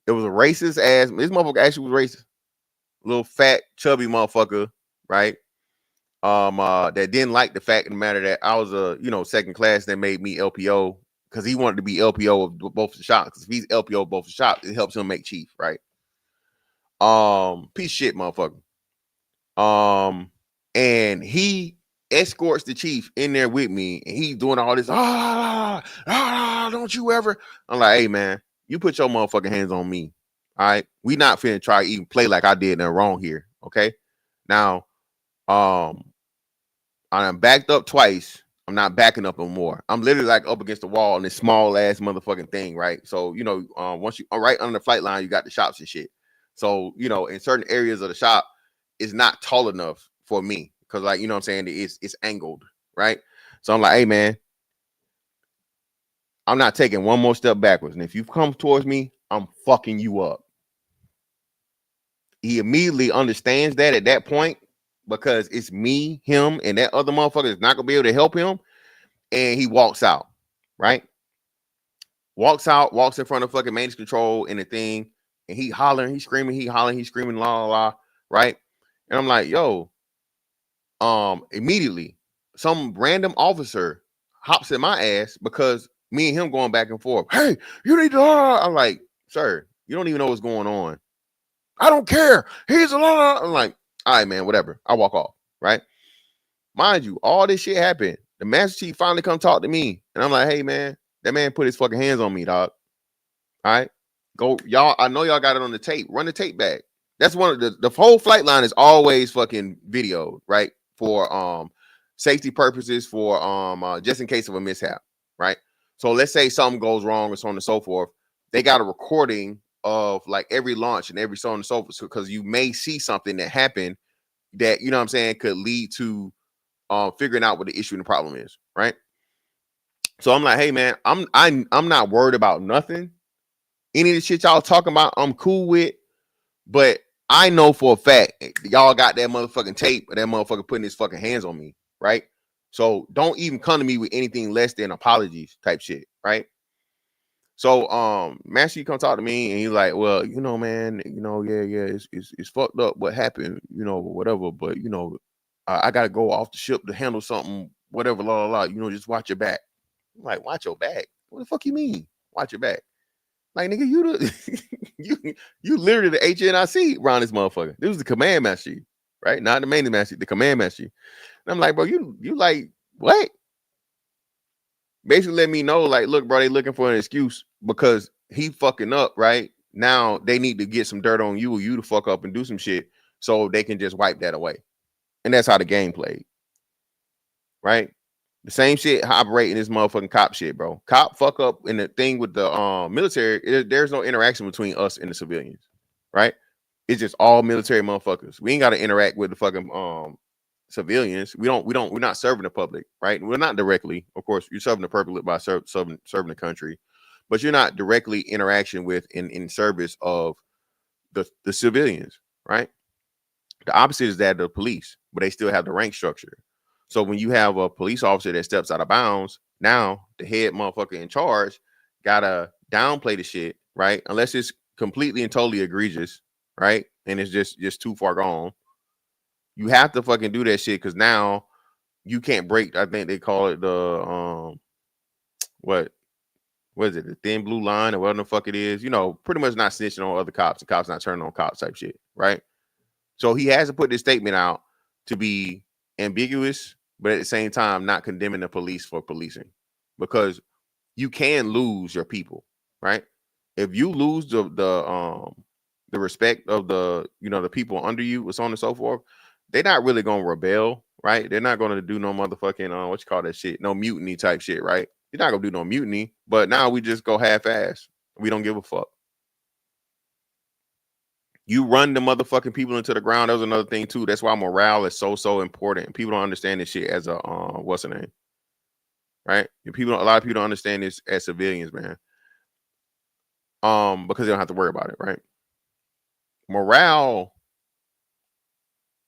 it was a racist ass. This motherfucker actually was racist. Little fat, chubby motherfucker, right? that didn't like the fact of the matter that I was a, second class, that made me LPO, because he wanted to be LPO of both the shops. Because if he's LPO of both the shops, it helps him make chief, right? Piece of shit, motherfucker. And he escorts the chief in there with me, and he's doing all this. Don't you ever? I'm like, hey man, you put your motherfucking hands on me. All right, we not finna try to even play like I did nothing wrong here. Okay, now, I'm backed up twice. I'm not backing up no more. I'm literally like up against the wall in this small ass motherfucking thing, right? So, once you are right under the flight line, you got the shops and shit. So, in certain areas of the shop, it's not tall enough for me. Cause like, I'm saying, it's angled, right? So I'm like, hey man, I'm not taking one more step backwards. And if you come towards me, I'm fucking you up. He immediately understands that at that point, because it's me, him, and that other motherfucker is not gonna be able to help him. And he walks out, right? Walks in front of fucking maintenance control and the thing, and he hollering, he's screaming, he's screaming, la la la, right? And I'm like, yo, immediately some random officer hops in my ass because me and him going back and forth. Hey, you need to. I'm like, sir, you don't even know what's going on. I don't care. He's a lot. I'm like, all right, man, whatever. I walk off, right? Mind you, all this shit happened. The master chief finally come talk to me, and I'm like, hey, man, that man put his fucking hands on me, dog. All right, go, y'all. I know y'all got it on the tape. Run the tape back. That's one of the whole flight line is always fucking video, right? For safety purposes, for just in case of a mishap, right? So let's say something goes wrong or so on and so forth. They got a recording of like every launch and every so on and so forth, because you may see something that happened that, you know what I'm saying, could lead to figuring out what the issue and the problem is, right? So I'm like, hey man, I'm not worried about nothing. Any of the shit y'all talking about, I'm cool with, but I know for a fact y'all got that motherfucking tape or that motherfucker putting his fucking hands on me, right? So don't even come to me with anything less than apologies type shit, right? So Master, you come talk to me and he's like, well, man, yeah, it's fucked up what happened, whatever, but I gotta go off the ship to handle something, whatever, la la la, just watch your back. I'm like, watch your back? What the fuck you mean? Watch your back? Like, nigga, you literally the HNIC around this motherfucker. This was the command master, right? Not the main master, the command master. And I'm like, bro, you like what? Basically let me know, like, look, bro, they looking for an excuse because he fucking up, right? Now they need to get some dirt on you or you to fuck up and do some shit so they can just wipe that away. And that's how the game played, right? The same shit operating this motherfucking cop shit, bro. Cop fuck up in the thing with the military. There's no interaction between us and the civilians, right? It's just all military motherfuckers. We ain't got to interact with the fucking civilians. We're not serving the public, right? We're not directly, of course. You're serving the public by serving the country, but you're not directly interaction with in service of the civilians, right? The opposite is that of the police, but they still have the rank structure. So when you have a police officer that steps out of bounds, now the head motherfucker in charge gotta downplay the shit, right? Unless it's completely and totally egregious, right? And it's just too far gone. You have to fucking do that shit because now you can't break. I think they call it the what is it? The thin blue line or whatever the fuck it is. Pretty much not snitching on other cops. The cops not turning on cops type shit, right? So he has to put this statement out to be ambiguous, but at the same time not condemning the police for policing, because you can lose your people, right? If you lose the respect of the the people under you, so on and so forth, they're not really gonna rebel, right? They're not gonna do no motherfucking what you call that shit, no mutiny type shit, right? You're not gonna do no mutiny, but now we just go half-ass. We don't give a fuck. You run the motherfucking people into the ground. That was another thing too. That's why morale is so important. People don't understand this shit as a what's the name, right? And a lot of people don't understand this as civilians, man. Because they don't have to worry about it, right? Morale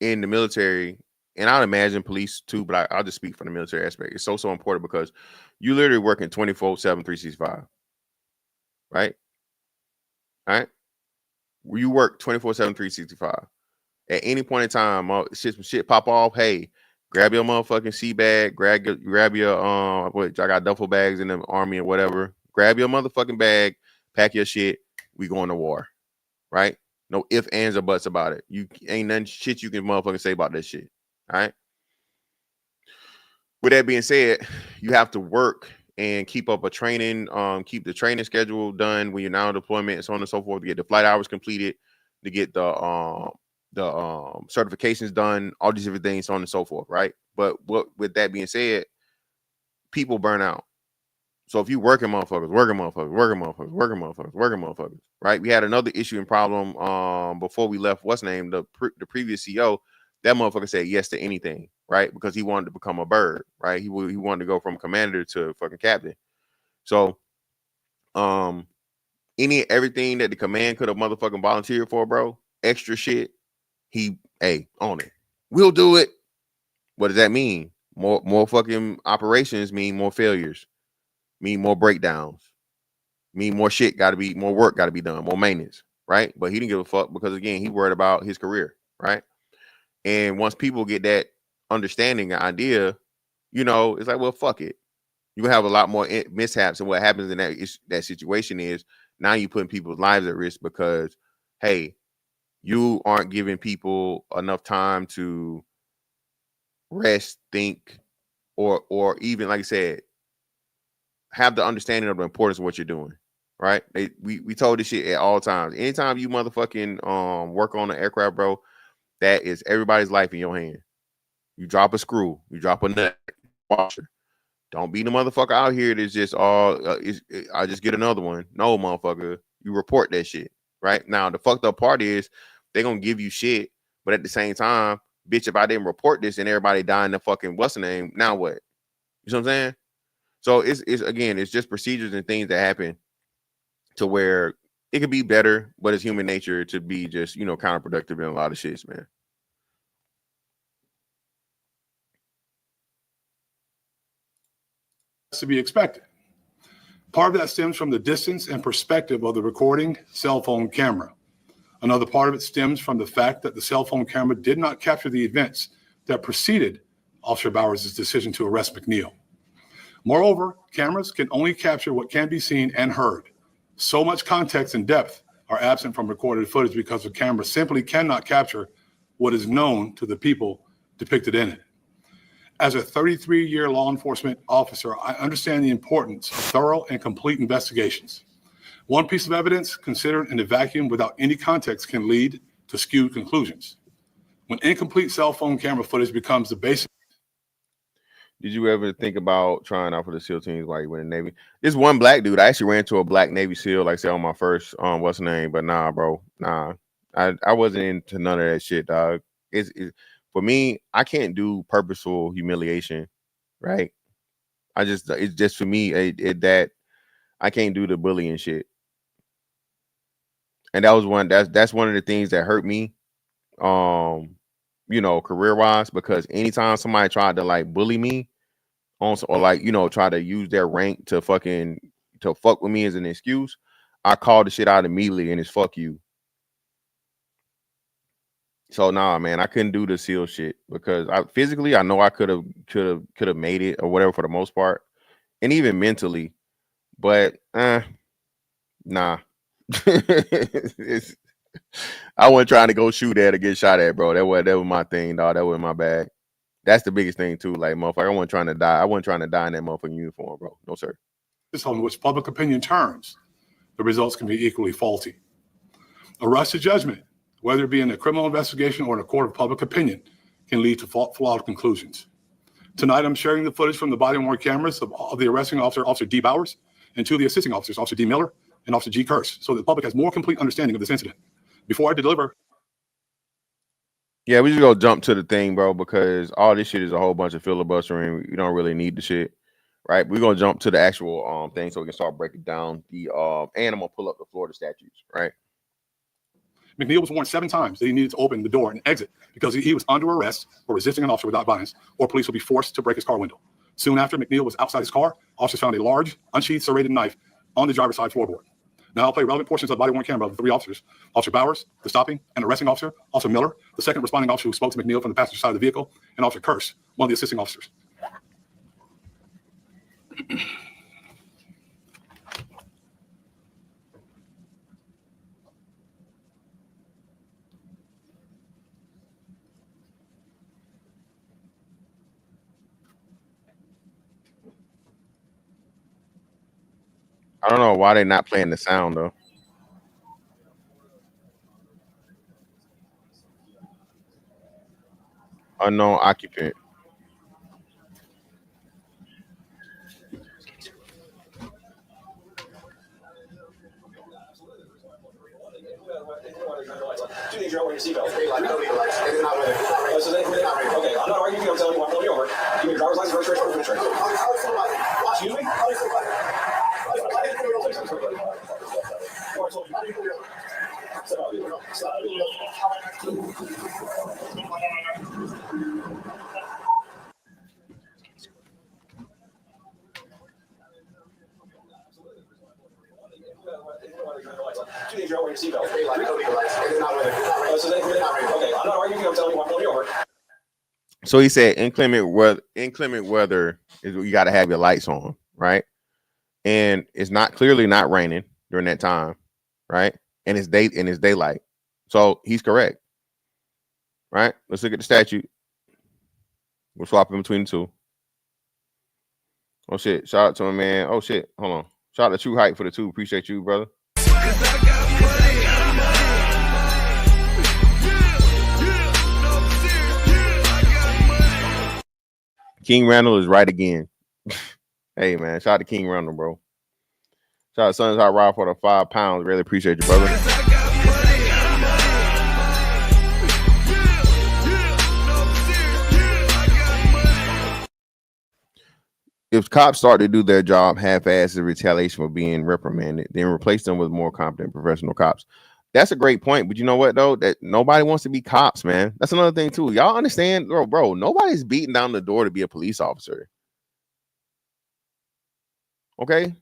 in the military, and I'd imagine police too, but I'll just speak from the military aspect. It's so important because you literally working 24/7, 365, right? All right. You work 24/7, 365. At any point in time, some shit pop off. Hey, Grab your motherfucking sea bag. Grab your I got duffel bags in the army or whatever. Grab your motherfucking bag. Pack your shit. We going to war, right? No ifs, ands, or buts about it. You ain't nothing shit you can motherfucking say about this shit. All right. With that being said, you have to work and keep up a training, keep the training schedule done when you're now in deployment and so on and so forth, to get the flight hours completed, to get the certifications done, all these different things, so on and so forth, right? But with that being said, people burn out. So if you working motherfuckers, right? We had another issue and problem before we left. What's name? The previous CEO. That motherfucker said yes to anything, right? Because he wanted to become a bird, right? He wanted to go from commander to fucking captain. So, everything that the command could have motherfucking volunteered for, bro, extra shit, on it. We'll do it. What does that mean? More fucking operations mean more failures, mean more breakdowns, mean more shit more work got to be done, more maintenance, right? But he didn't give a fuck because, again, he worried about his career, right? And once people get that understanding and idea, it's like, well, fuck it. You have a lot more mishaps. And what happens in that situation is now you're putting people's lives at risk because, hey, you aren't giving people enough time to rest, think, or even, like I said, have the understanding of the importance of what you're doing, right? We told this shit at all times. Anytime you motherfucking work on an aircraft, bro, that is everybody's life in your hand. You drop a screw, you drop a nut, washer. Don't be the motherfucker out here that's just I just get another one. No, motherfucker, you report that shit, right? Now, the fucked up part is they're going to give you shit, but at the same time, bitch, if I didn't report this and everybody dying the fucking what's the name, now what? You know what I'm saying? So it's just procedures and things that happen to where it could be better, but it's human nature to be just, counterproductive in a lot of shits, man. To be expected. Part of that stems from the distance and perspective of the recording cell phone camera. Another part of it stems from the fact that the cell phone camera did not capture the events that preceded Officer Bowers' decision to arrest McNeil. Moreover, cameras can only capture what can be seen and heard. So much context and depth are absent from recorded footage because the camera simply cannot capture what is known to the people depicted in it. As a 33-year law enforcement officer, I understand the importance of thorough and complete investigations. One piece of evidence considered in a vacuum without any context can lead to skewed conclusions. When incomplete cell phone camera footage becomes the basis. Did you ever think about trying out for the SEAL teams while you were in the Navy? This one black dude, I actually ran into a black Navy SEAL, like I said, on my first, what's the name? But nah, bro, nah. I wasn't into none of that shit, dog. It's for me, I can't do purposeful humiliation, right? It's just for me, that I can't do the bullying shit. And that's one of the things that hurt me, career-wise, because anytime somebody tried to like bully me or like, try to use their rank to fuck with me as an excuse, I called the shit out immediately and it's fuck you. So nah, man, I couldn't do the SEAL shit because physically I know I could have made it or whatever for the most part, and even mentally, but nah. I wasn't trying to go shoot at or get shot at, bro. That was my thing, dog. That was my bag. That's the biggest thing too. Like, motherfucker, I wasn't trying to die. I wasn't trying to die in that motherfucking uniform, bro. No, sir. This on which public opinion turns, the results can be equally faulty. A rush to judgment, whether it be in a criminal investigation or in a court of public opinion, can lead to flawed conclusions. Tonight, I'm sharing the footage from the body-worn cameras of the arresting officer, Officer D. Bowers, and two of the assisting officers, Officer D. Miller and Officer G. Curse, so that the public has more complete understanding of this incident. Before I deliver. Yeah, we just go jump to the thing, bro, because all this shit is a whole bunch of filibustering. You don't really need the shit, right? We're gonna jump to the actual thing so we can start breaking down the and I'm gonna pull up the Florida statutes, right? McNeil was warned 7 times that he needed to open the door and exit because he was under arrest for resisting an officer without violence, or police would be forced to break his car window. Soon after McNeil was outside his car, officers found a large, unsheathed, serrated knife on the driver's side floorboard. Now I'll play relevant portions of the body-worn camera of the 3 officers, Officer Bowers, the stopping and arresting officer, Officer Miller, the second responding officer who spoke to McNeil from the passenger side of the vehicle, and Officer Curse, one of the assisting officers. I don't know why they're not playing the sound though. Unknown occupant. Teenager wearing your seatbelt. Okay, I'm not arguing. I'm telling you, I'm pulling you over. Give me your driver's license, registration, proof of insurance. Excuse me? Teenager wearing your seatbelt. Okay, I'm not arguing. I'm telling you, I'm pulling you over. So he said inclement weather is you got to have your lights on, right? And it's not clearly not raining during that time, right? And it's daylight. So he's correct. Right? Let's look at the statute. We're swapping between the two. Oh shit. Shout out to him, man. Oh shit. Hold on. Shout out to True Hype for the two. Appreciate you, brother. King Randall is right again. Hey man, shout out to King Randall, bro. Shout out to Sons Hot Rod for the 5 pounds. Really appreciate you, brother. If cops start to do their job half-assed in retaliation for being reprimanded, then replace them with more competent professional cops. That's a great point, but you know what though? That nobody wants to be cops, man. That's another thing too. Y'all understand, bro? Nobody's beating down the door to be a police officer. Okay.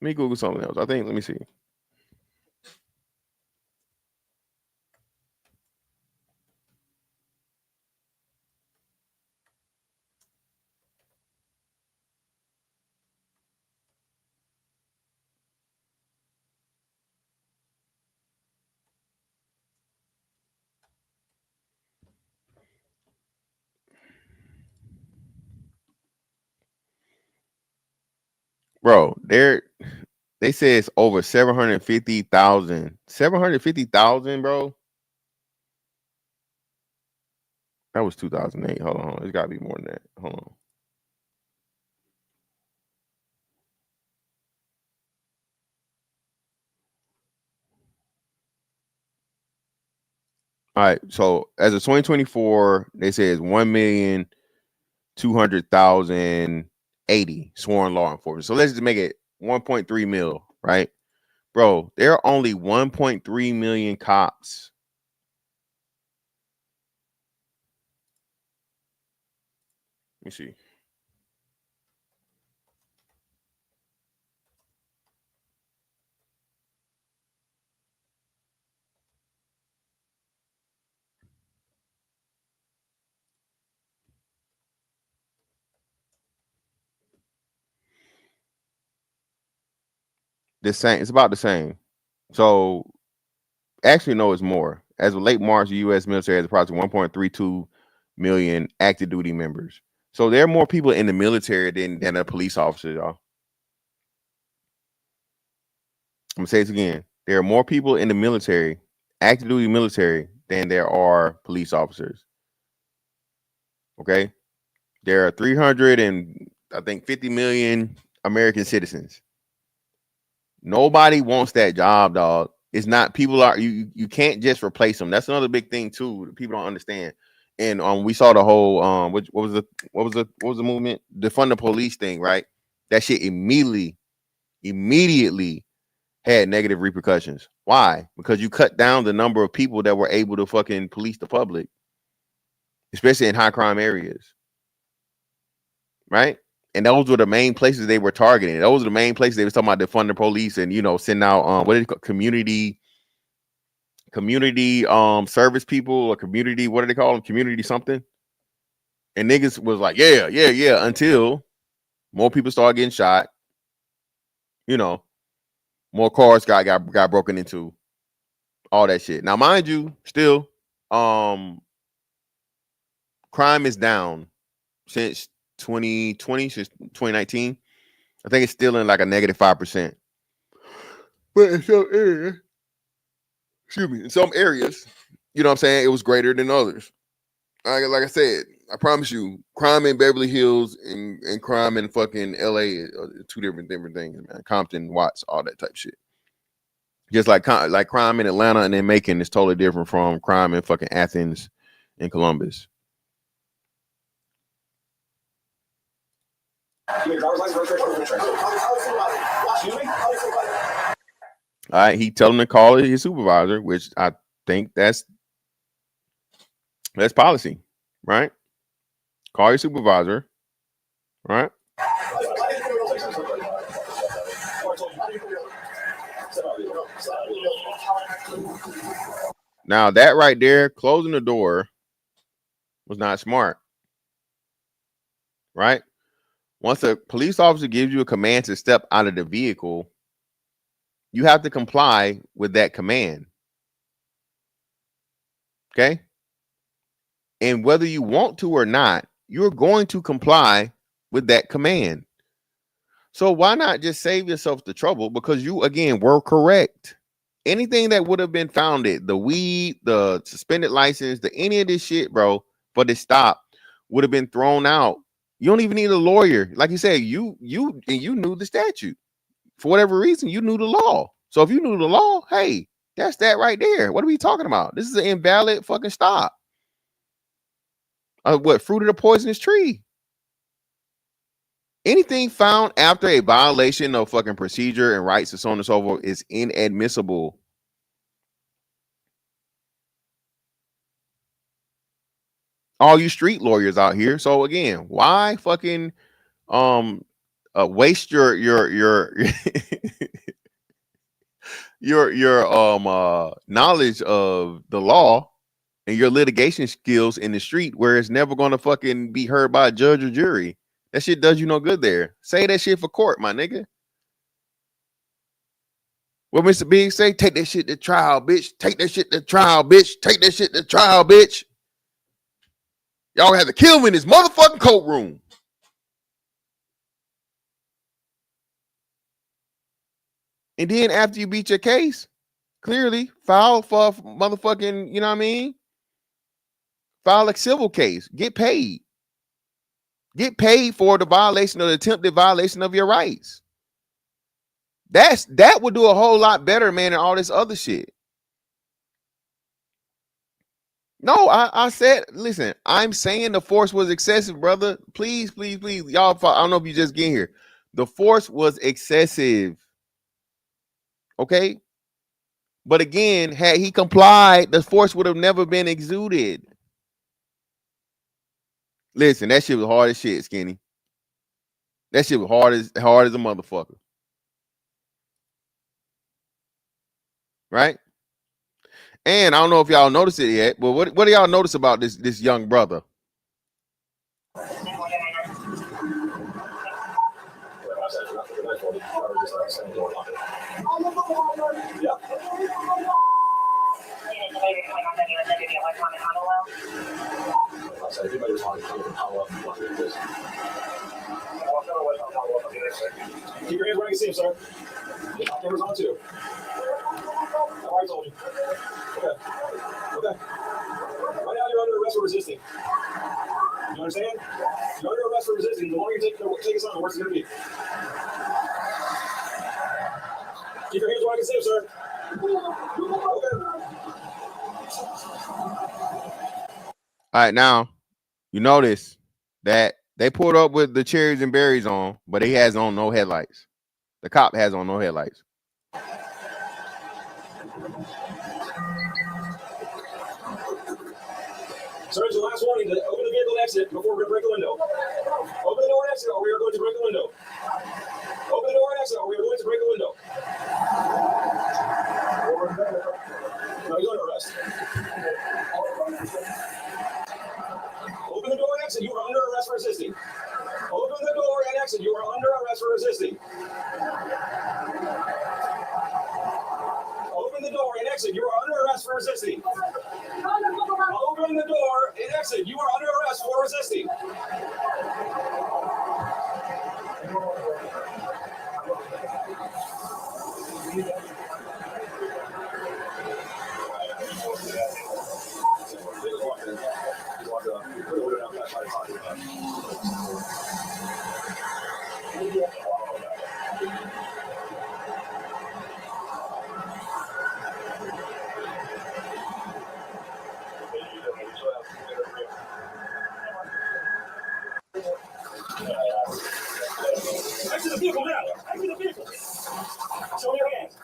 Let me Google something else. Let me see. Bro, they say it's over 750,000. 750,000, bro. That was 2008. Hold on. It's got to be more than that. Hold on. All right. So as of 2024, they say it's 1,200,080 sworn law enforcement. So let's just make it 1.3 mil, right? Bro, there are only 1.3 million cops. Let me see. The same. It's about the same. So actually, no, it's more. As of late March, the U.S. military has approximately 1.32 million active duty members. So there are more people in the military than a police officer, y'all. I'm gonna say this again. There are more people in the military, active duty military, than there are police officers. Okay, there are 50 million American citizens. Nobody wants that job, dog. It's not people are you can't just replace them. That's another big thing too. That people don't understand. And we saw the whole what was the movement? Defund the police thing, right? That shit immediately had negative repercussions. Why? Because you cut down the number of people that were able to fucking police the public, especially in high crime areas. Right? And those were the main places they were targeting. Those are the main places they were talking about defund the police and, you know, send out what is it called? Community community service people or community, what do they call them? Community something. And niggas was like, yeah, until more people started getting shot. You know, more cars got broken into. All that shit. Now, mind you, still, crime is down since 2020, since 2019. I think it's still in like a -5%. But in some areas, in some areas, you know what I'm saying, it was greater than others. Like I said, I promise you, crime in Beverly Hills and crime in fucking LA are two different things, man. Compton, Watts, all that type shit. Just like crime in Atlanta and then Macon is totally different from crime in fucking Athens and Columbus. All right, he tell him to call his supervisor, which I think that's policy, right? Call your supervisor, right? Now that right there, closing the door was not smart, right? Once a police officer gives you a command to step out of the vehicle, you have to comply with that command. Okay? And whether you want to or not, you're going to comply with that command. So why not just save yourself the trouble? Because you, again, were correct. Anything that would have been founded, the weed, the suspended license, any of this shit, bro, for the stop would have been thrown out. You don't even need a lawyer. Like you said, you knew the statute. For whatever reason, you knew the law. So if you knew the law, hey, that's that right there. What are we talking about? This is an invalid fucking stop. What, fruit of the poisonous tree? Anything found after a violation of fucking procedure and rights and so on and so forth is inadmissible. All you street lawyers out here. So again, why fucking waste your knowledge of the law and your litigation skills in the street where it's never going to fucking be heard by a judge or jury? That shit does you no good there. Say that shit for court, my nigga. What Mr. Big say? Take that shit to trial, bitch. Take that shit to trial, bitch. Take that shit to trial, bitch. Y'all have to kill me in this motherfucking courtroom. And then after you beat your case, clearly file for motherfucking, you know what I mean? File a civil case. Get paid. Get paid for the violation or the attempted violation of your rights. That would do a whole lot better, man, than all this other shit. No, I said, listen, I'm saying the force was excessive, brother. Please, please, please. Y'all, I don't know if you just get here. The force was excessive. Okay? But again, had he complied, the force would have never been exuded. Listen, that shit was hard as shit, Skinny. That shit was hard as a motherfucker. Right? And I don't know if y'all noticed it yet, but what do y'all notice about this young brother? Keep your hands where I can see them, sir. The top camera's on too. I already told you. Okay. Right now you're under arrest for resisting. You understand? You're under arrest for resisting. The longer you take us on, the worse it's going to be. Keep your hands where I can see them, sir. Okay. All right, now you notice that they pulled up with the cherries and berries on, but he has on no headlights. The cop has on no headlights. Sir, it's the last warning to open the vehicle and exit before we're going to break the window. Open the door and exit, or we are going to break the window. Open the door and exit, or we are going to break the window. No, he's under door and exit. You are under arrest for resisting. Open the door and exit. You are under arrest for resisting. Open the door and exit. You are under arrest for resisting. Exit the vehicle now. Exit the vehicle. Show me your hands.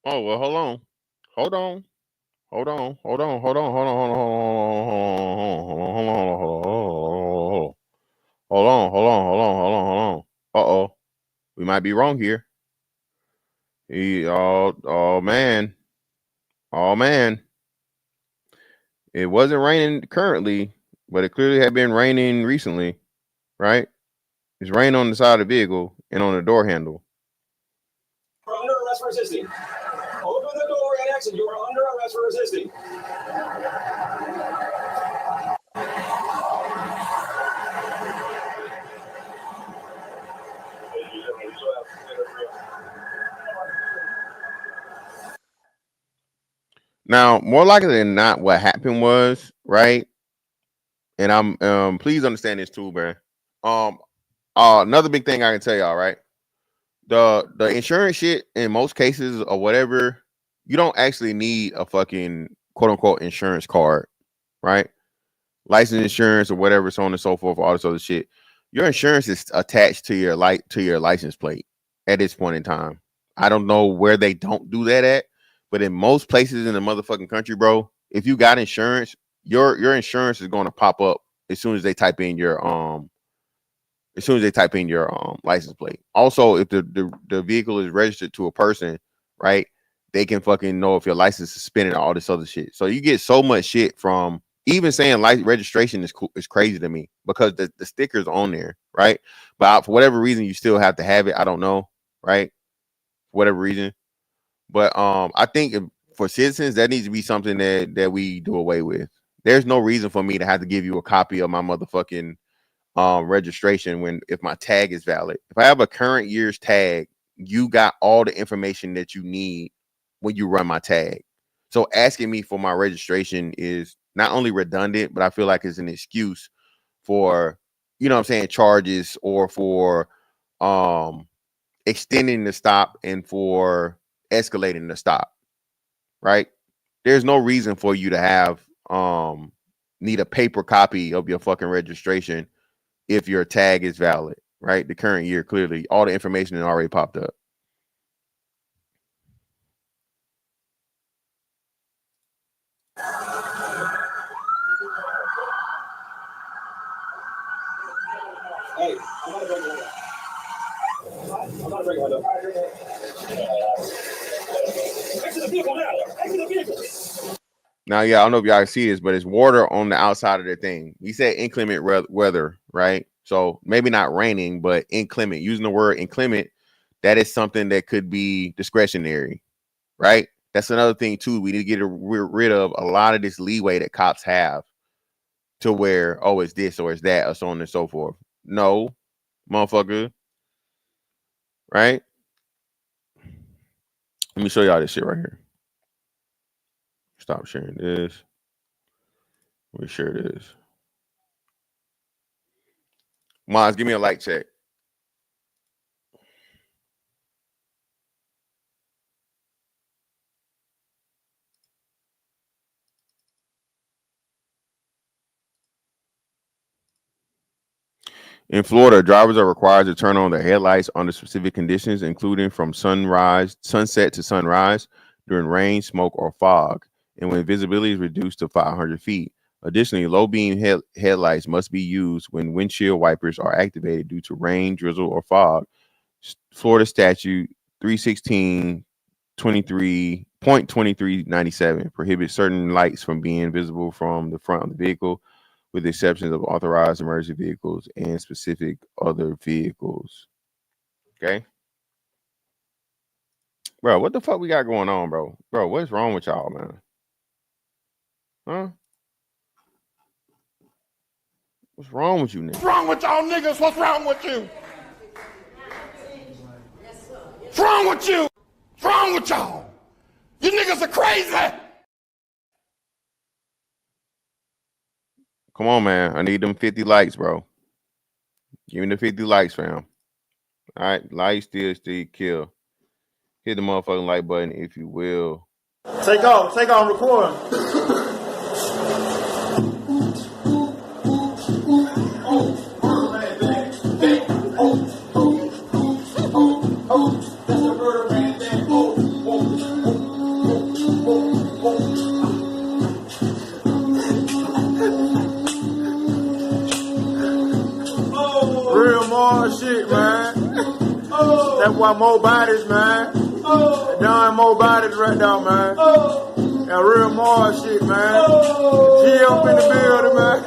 Oh, well, hold on. Hold on. Hold on. Hold on. Hold on. Hold on. Hold on. Hold on. Hold on. Hold on. Hold on. Hold on. Uh-oh. We might be wrong here. Oh man. Oh man. It wasn't raining currently, but it clearly had been raining recently, right? It's raining on the side of the vehicle and on the door handle. You are under arrest for resisting. Open the door and exit. You are under arrest for resisting. Now, more likely than not, what happened was, right? And I'm please understand this too, man. Another big thing I can tell y'all, right? The insurance shit in most cases or whatever, you don't actually need a fucking quote unquote insurance card, right? License insurance or whatever, so on and so forth, all this other shit. Your insurance is attached to your license plate at this point in time. I don't know where they don't do that at, but in most places in the motherfucking country, bro, if you got insurance, your insurance is going to pop up as soon as they type in your license plate. Also, if the vehicle is registered to a person, right, they can fucking know if your license is suspended, all this other shit. So you get so much shit from even saying registration is cool, is crazy to me because the sticker's on there, right? But for whatever reason, you still have to have it. I don't know, right? For whatever reason. But I think for citizens, that needs to be something that we do away with. There's no reason for me to have to give you a copy of my motherfucking registration if my tag is valid. If I have a current year's tag, you got all the information that you need when you run my tag. So asking me for my registration is not only redundant, but I feel like it's an excuse for, you know what I'm saying, charges or for extending the stop and for escalating the stop, right? There's no reason for you to have need a paper copy of your fucking registration if your tag is valid, right? The current year, clearly all the information has already popped up. Hey, I'm not a break window. I'm not a break window. Exit the vehicle now. Exit the vehicle. Now, yeah, I don't know if y'all see this, but it's water on the outside of the thing. We said inclement weather, right? So maybe not raining, but inclement. Using the word inclement, that is something that could be discretionary, right? That's another thing too. We need to get rid of a lot of this leeway that cops have to where, oh, it's this or it's that or so on and so forth. No, motherfucker, right? Let me show y'all this shit right here. Stop sharing this. Let me share this. Mons, give me a like check. In Florida, drivers are required to turn on their headlights under specific conditions, including from sunset to sunrise, during rain, smoke, or fog, and when visibility is reduced to 500 feet. Additionally, low beam headlights must be used when windshield wipers are activated due to rain, drizzle, or fog. Florida Statute 316-23 Point 2397 prohibits certain lights from being visible from the front of the vehicle, with the exceptions of authorized emergency vehicles and specific other vehicles. Okay. Bro, what the fuck we got going on, bro? Bro, what's wrong with y'all, man? Huh? What's wrong with you, niggas? What's wrong with y'all niggas? What's wrong with you? What's wrong with you? What's wrong with y'all? You niggas are crazy. Come on, man. I need them 50 likes, bro. Give me the 50 likes, fam. All right. Like still kill. Hit the motherfucking like button if you will. Take off record. Real more shit, man. That's why more bodies, man. Darn more bodies right now, man. That real more shit, man. G up in the building, man.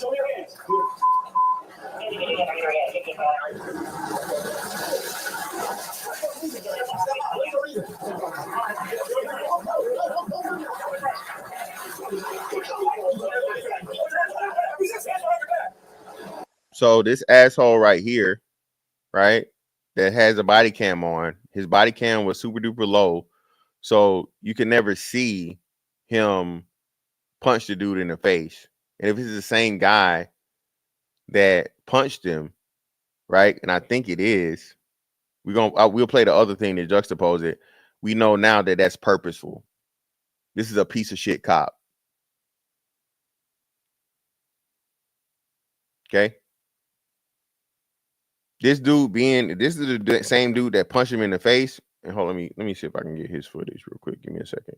Show me your hands. So this asshole right here, right, that has a body cam on, his body cam was super duper low, so you can never see him punch the dude in the face. And if it's the same guy that punched him, right, and I think it is, we'll play the other thing to juxtapose it. We know now that that's purposeful. This is a piece of shit cop. Okay. This is the same dude that punched him in the face. And hold on, let me see if I can get his footage real quick. Give me a second.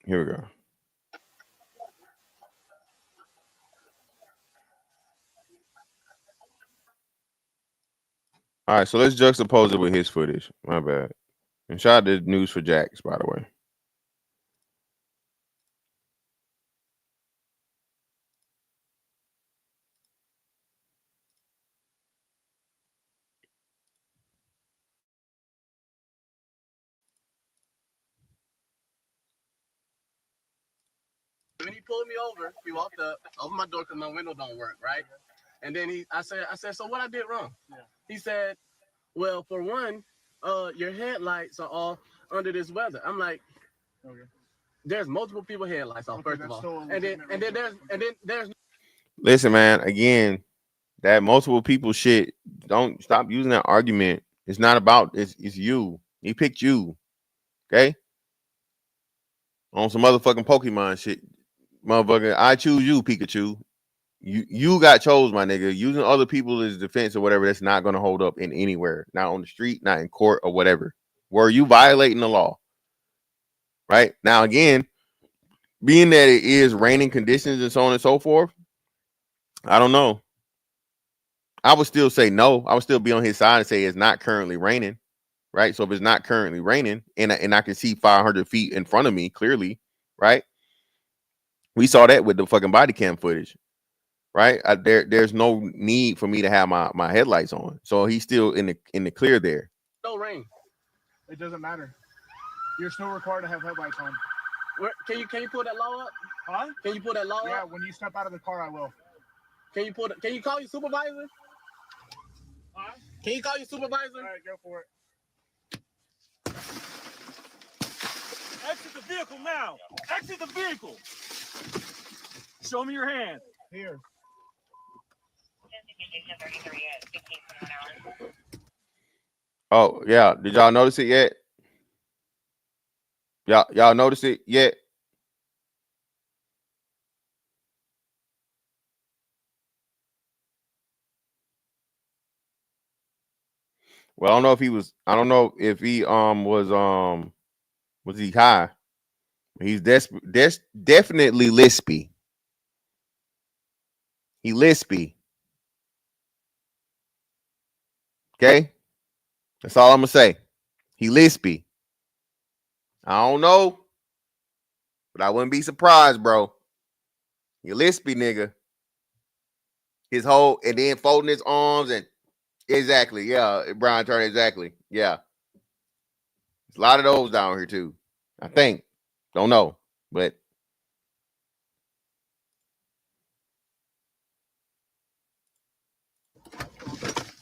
Here we go. All right, so let's juxtapose it with his footage. My bad. And shout out to News for Jacks, by the way. When he pulled me over, he walked up, opened my door because my window don't work, right? And then I said, so what I did wrong? Yeah. He said, well, for one, your headlights are off under this weather. I'm like, okay. There's multiple people headlights off, first of all. And then there's Listen, man, again, that multiple people shit, don't stop using that argument. It's not about it's you. He picked you. Okay? On some motherfucking Pokemon shit. Motherfucker, I choose you, Pikachu. You got chose, my nigga. Using other people as defense or whatever, that's not going to hold up in anywhere. Not on the street, not in court or whatever. Were you violating the law? Right? Now, again, being that it is raining conditions and so on and so forth, I don't know. I would still say no. I would still be on his side and say it's not currently raining. Right? So if it's not currently raining and I can see 500 feet in front of me clearly, right? We saw that with the fucking body cam footage, right? There's no need for me to have my headlights on, so he's still in the clear there. No rain. It doesn't matter. You're still required to have headlights on. Can you pull that law up? Huh? Can you pull that law up? Yeah, when you step out of the car, I will. Can you call your supervisor? Huh? Can you call your supervisor? All right, go for it. Exit the vehicle now. Exit the vehicle. Show me your hand. Here. Oh yeah, did y'all notice it yet? Y'all notice it yet? Well, I don't know if he was. I don't know if he was he high? He's definitely lispy. He lispy. Okay, that's all I'm gonna say. He lispy. I don't know, but I wouldn't be surprised, bro. You lispy nigga. His whole and then folding his arms and exactly, yeah, Brian Turner, exactly, yeah. There's a lot of those down here too. I think. Don't know, but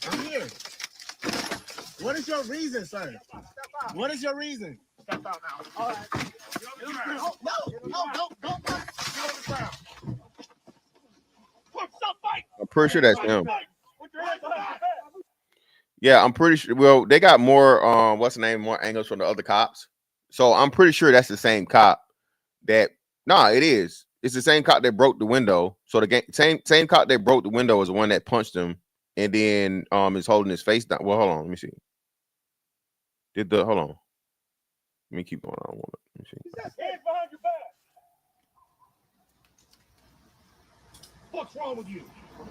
I'm here. What is your reason, sir? What is your reason? Step out now. All right. No. I'm pretty sure that's him. Yeah, I'm pretty sure. Well, they got more what's the name? More angles from the other cops. So I'm pretty sure that's the same cop that it is. It's the same cop that broke the window. So the same cop that broke the window is the one that punched him and then is holding his face down. Well, hold on, let me see. Hold on. Let me keep going on. Let me see. Hands behind your back. What's wrong with you? I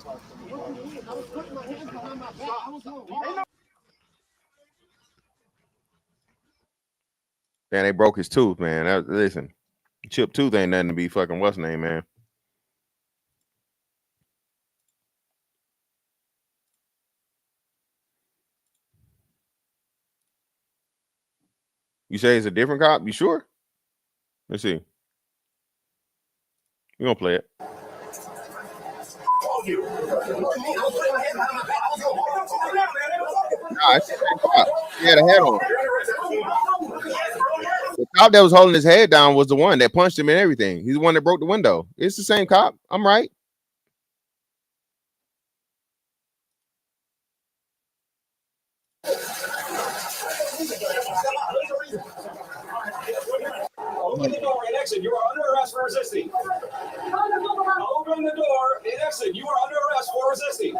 was putting my hands behind my back. I was wrong. Man, they broke his tooth, man. Listen, chipped tooth ain't nothing to be fucking what's name, man. You say it's a different cop? You sure? Let's see. We're gonna play it. Nah, it's the same cop. He had a hat on. The cop that was holding his head down was the one that punched him and everything. He's the one that broke the window. It's the same cop. I'm right. Open the door and exit. You are under arrest for resisting. Open the door and exit. You are under arrest for resisting.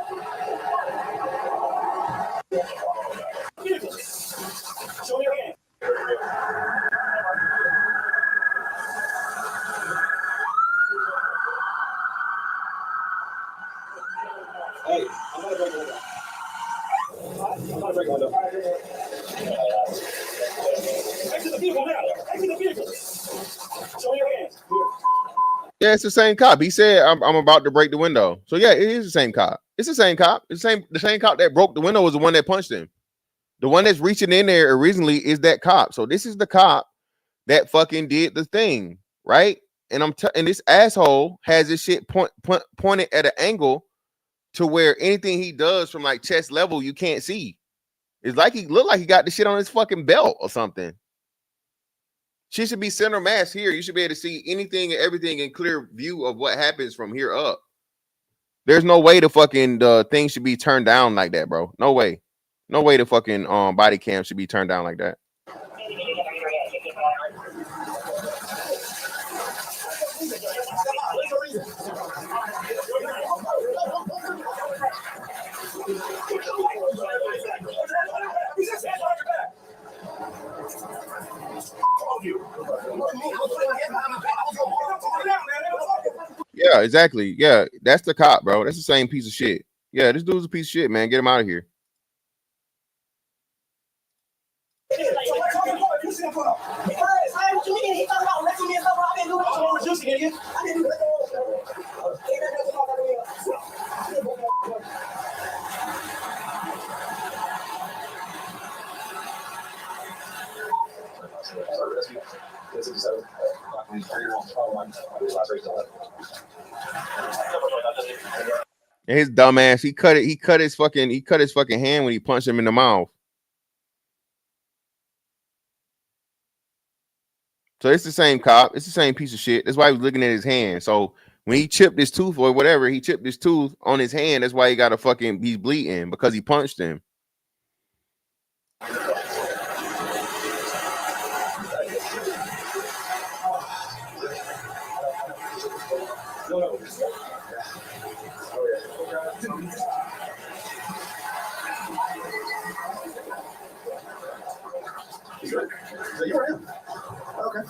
Show me your hand. Hey, I'm gonna break the window. I'm gonna break the window. Exit the vehicle now. Exit the vehicle. Show me your hands. Yeah, it's the same cop. He said, I'm about to break the window. So yeah, it is the same cop. It's the same cop. It's the same cop that broke the window was the one that punched him. The one that's reaching in there originally is that cop. So this is the cop that fucking did the thing, right? And and this asshole has this shit pointed at an angle to where anything he does from like chest level you can't see. It's like he looked like he got the shit on his fucking belt or something. She should be center mass here. You should be able to see anything and everything in clear view of what happens from here up. There's no way the fucking thing should be turned down like that, bro. No way. No way the fucking body cam should be turned down like that. Yeah, exactly. Yeah, that's the cop, bro. That's the same piece of shit. Yeah, this dude's a piece of shit, man. Get him out of here. So resisting, idiot. And his dumb ass, he cut his fucking hand when he punched him in the mouth. So it's the same cop. It's the same piece of shit. That's why he was looking at his hand. So when he chipped his tooth or whatever, he chipped his tooth on his hand. That's why he got he's bleeding because he punched him. So you were him. Okay.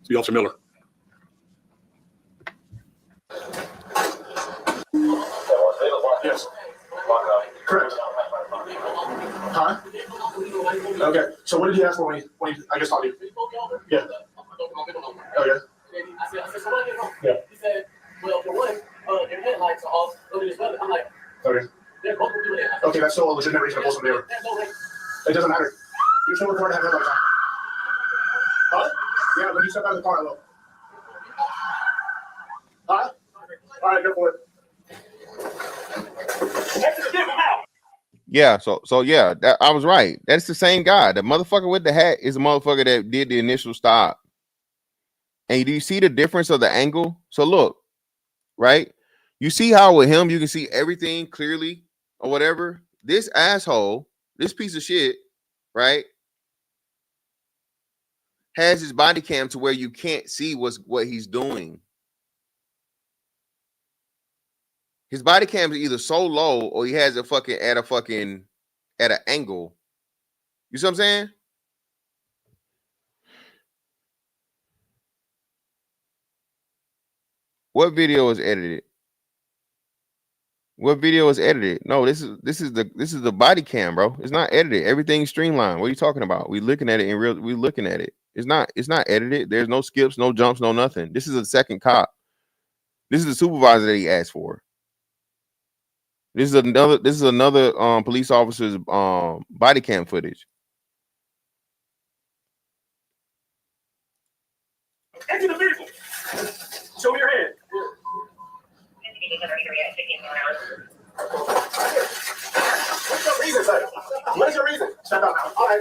See, Officer Miller. Yes. Correct. Huh? Okay. So what did he ask for when he I just talked to you? Yeah. Oh, yeah? I said, so what I did wrong? Yeah. He said, well, for one, your headlights are off. Look at this weather. I'm like, Okay. they're both doing it. Okay, that's still a legitimate reason to pull somebody over. It doesn't matter. You're still required to have headlights on. Huh? Yeah, when you step out of the car, I will. Huh? All right, go for it. Yeah, so yeah, I was right. That's the same guy. The motherfucker with the hat is the motherfucker that did the initial stop. And do you see the difference of the angle? So look, right? You see how with him you can see everything clearly or whatever. This asshole, this piece of shit, right, has his body cam to where you can't see what he's doing. His body cam is either so low or he has it at an angle. You see what I'm saying? What video is edited? What video is edited? No, this is the body cam, bro. It's not edited. Everything's streamlined. What are you talking about? We looking at it in real. We looking at it. It's not edited. There's no skips, no jumps, no nothing. This is a second cop. This is the supervisor that he asked for. This is another police officer's body cam footage. Enter the vehicle. Show me your hand. What's your reason, sir? What is your reason? Step out now. All right.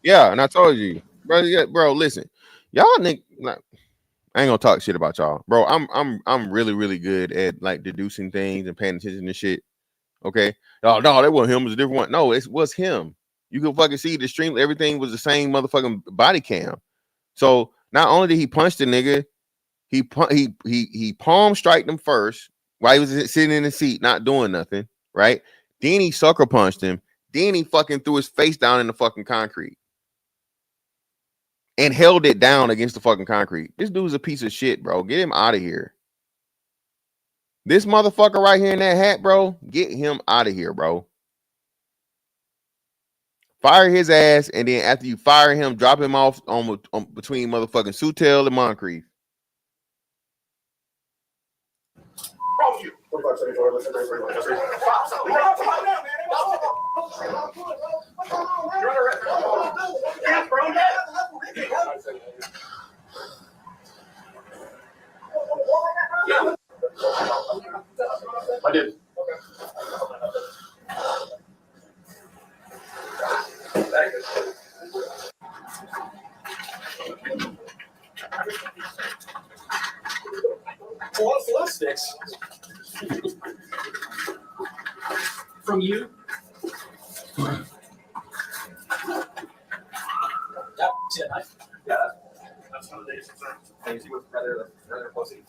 Yeah, and I told you, bro. Yeah, bro. Listen, y'all think like, I ain't gonna talk shit about y'all, bro. I'm really really good at like deducing things and paying attention to shit. Okay. No, that wasn't him. It was a different one. No, it was him. You can fucking see the stream. Everything was the same motherfucking body cam. So not only did he punch the nigga, he palm striked him first while he was sitting in the seat, not doing nothing, right? Then he sucker punched him. Then he fucking threw his face down in the fucking concrete and held it down against the fucking concrete. This dude's a piece of shit, bro. Get him out of here. This motherfucker right here in that hat, bro, get him out of here, bro. Fire his ass, and then after you fire him, drop him off on between motherfucking Sutel and Moncrief. Wrong you. 4574, listen very quickly. You're under arrest. Yeah, bro. Yeah. I did. A lot of flat sticks. From you? Yep. See that knife? Yeah. That's one of the days, sir. Things you with rather pussy.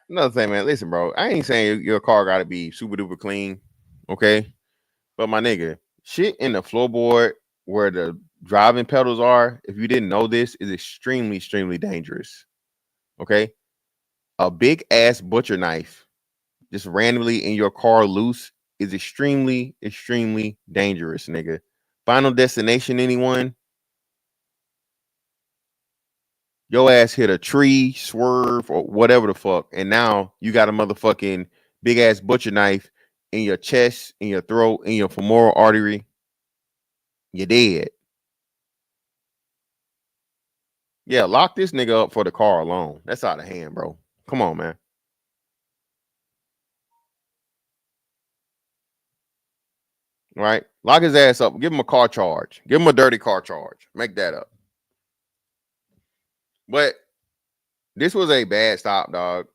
Another thing, man. Listen, bro. I ain't saying your car got to be super duper clean, okay? But my nigga, shit in the floorboard where the driving pedals are, if you didn't know this, is extremely, extremely dangerous. Okay? A big ass butcher knife just randomly in your car loose is extremely, extremely dangerous, nigga. Final Destination, anyone? Your ass hit a tree, swerve, or whatever the fuck, and now you got a motherfucking big ass butcher knife in your chest, in your throat, in your femoral artery. You're dead. Yeah, lock this nigga up for the car alone. That's out of hand, bro. Come on, man. All right? Lock his ass up. Give him a car charge. Give him a dirty car charge. Make that up. But this was a bad stop, dog.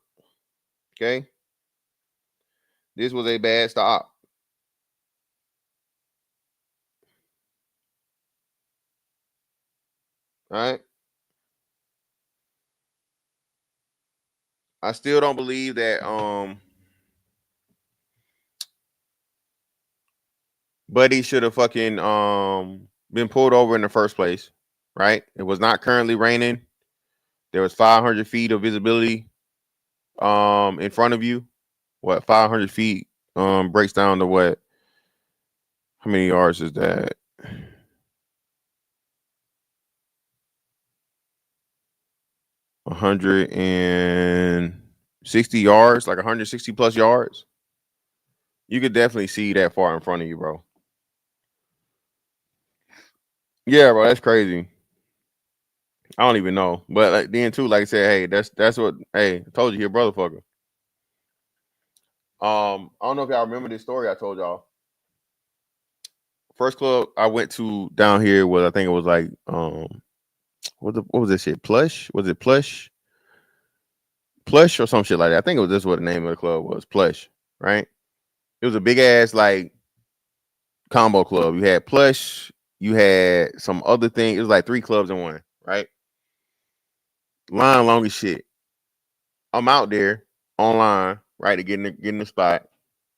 Okay? This was a bad stop. All right? I still don't believe that Buddy should have fucking been pulled over in the first place, right? It was not currently raining. There was 500 feet of visibility in front of you. What, 500 feet breaks down to what? How many yards is that? $160 yards, like 160 plus yards. You could definitely see that far in front of you, bro. Yeah, bro, that's crazy. I don't even know, but like, then too, like I said, hey, that's what. Hey, I told you, here, brother fucker. I don't know if y'all remember this story I told y'all. First club I went to down here was, I think it was like what was this shit? Plush? Was it Plush? Plush or some shit like that. I think it was this what the name of the club was. Plush, right? It was a big ass like combo club. You had Plush, you had some other thing. It was like 3 clubs in one, right? Line long as shit. I'm out there online, right, to get in the spot,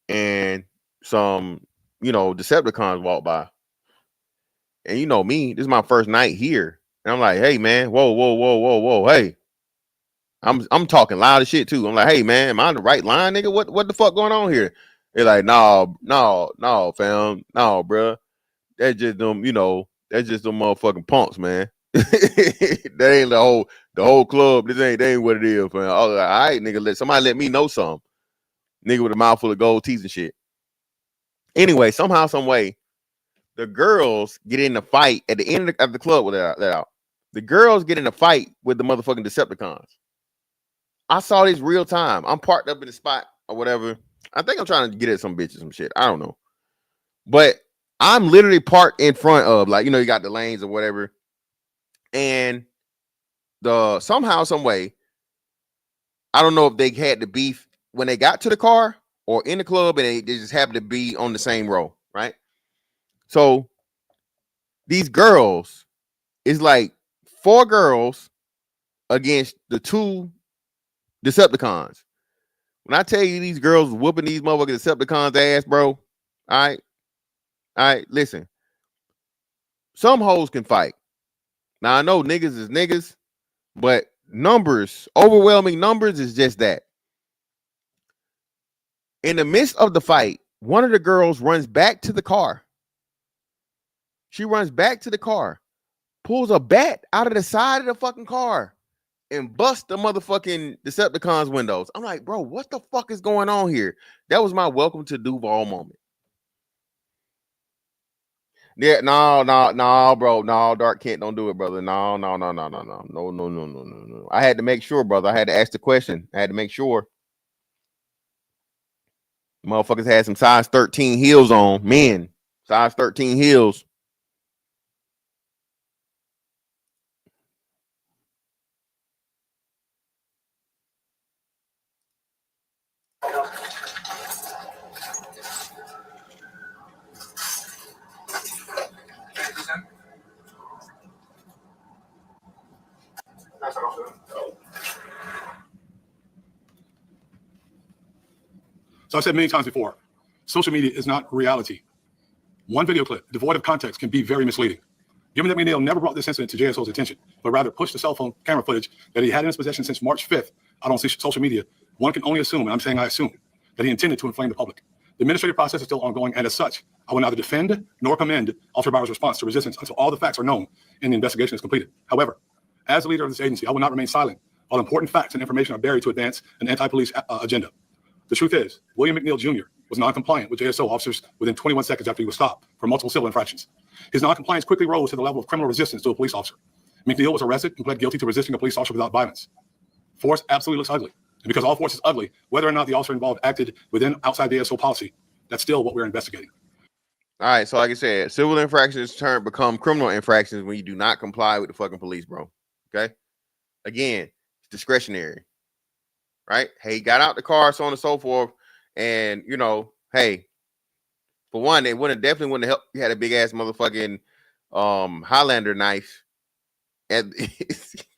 and some, Decepticons walk by. And you know me, this is my first night here. And I'm like, hey man, whoa, hey. I'm talking loud as shit too. I'm like, hey man, am I on the right line, nigga? What the fuck going on here? They're like, no, fam, no, bro. That's just them, that's just them motherfucking punks, man. That ain't the whole club. That ain't what it is, fam. I was like, all right, nigga, somebody let me know something. Nigga with a mouthful of gold teeth and shit. Anyway, somehow, some way, the girls get in a fight at the end of the club with that out. The girls get in a fight with the motherfucking Decepticons. I saw this real time. I'm parked up in the spot or whatever. I think I'm trying to get at some bitches, some shit. I don't know. But I'm literally parked in front of, like, you got the lanes or whatever. And somehow, some way, I don't know if they had the beef when they got to the car or in the club, and they just happened to be on the same row, right? So these girls, it's like 4 girls against the 2 Decepticons. When I tell you these girls whooping these motherfucking Decepticons ass, bro, all right, listen. Some hoes can fight. Now I know niggas is niggas, but numbers, overwhelming numbers is just that. In the midst of the fight, one of the girls runs back to the car. She runs back to the car, pulls a bat out of the side of the fucking car, and busts the motherfucking Decepticons windows. I'm like, bro, what the fuck is going on here? That was my welcome to Duvall moment. Yeah, no, bro. No, Dark Kent, don't do it, brother. No. I had to make sure, brother. I had to ask the question. I had to make sure. Motherfuckers had some size 13 heels on. Men, size 13 heels. So I've said many times before, social media is not reality. One video clip devoid of context can be very misleading. Given that McNeil never brought this incident to JSO's attention, but rather pushed the cell phone camera footage that he had in his possession since March 5th out on social media, one can only assume, and I'm saying I assume, that he intended to inflame the public. The administrative process is still ongoing, and as such, I will neither defend nor commend Officer Bauer's response to resistance until all the facts are known and the investigation is completed. However, as the leader of this agency, I will not remain silent while important facts and information are buried to advance an anti-police agenda. The truth is, William McNeil Jr. was non-compliant with JSO officers within 21 seconds after he was stopped for multiple civil infractions. His non-compliance quickly rose to the level of criminal resistance to a police officer. McNeil was arrested and pled guilty to resisting a police officer without violence. Force absolutely looks ugly. And because all force is ugly, whether or not the officer involved acted outside the JSO policy, that's still what we're investigating. All right, so like I said, civil infractions become criminal infractions when you do not comply with the fucking police, bro. Okay? Again, it's discretionary. Right? Hey, got out the car, so on and so forth. And, you know, hey, for one, they definitely wouldn't have helped. You had a big ass motherfucking Highlander knife in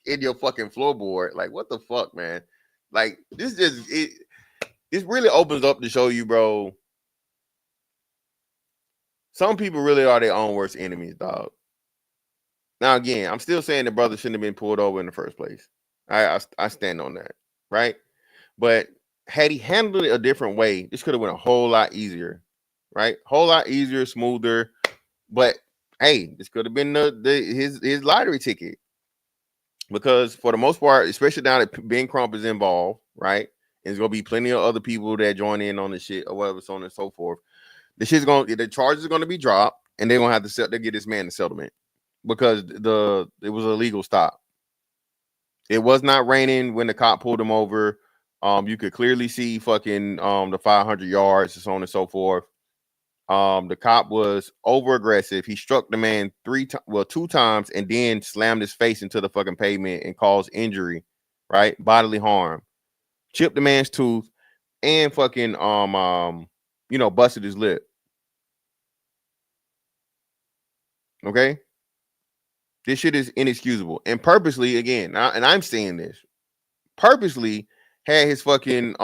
your fucking floorboard. Like, what the fuck, man? Like, this really opens up to show you, bro. Some people really are their own worst enemies, dog. Now, again, I'm still saying the brother shouldn't have been pulled over in the first place. I stand on that, right? But had he handled it a different way, this could have went a whole lot easier, right? Whole lot easier, smoother. But hey, this could have been his lottery ticket, because for the most part, especially now that Ben Crump is involved, right? There's gonna be plenty of other people that join in on the shit or whatever, so on and so forth. The charges are gonna be dropped, and they're gonna have to get this man the settlement because it was a legal stop. It was not raining when the cop pulled him over. You could clearly see fucking the 500 yards, so on and so forth. The cop was over aggressive. He struck the man two times, and then slammed his face into the fucking pavement and caused injury, right? Bodily harm. Chipped the man's tooth and fucking busted his lip. Okay? This shit is inexcusable. And purposely, again, and I'm saying this, purposely had his fucking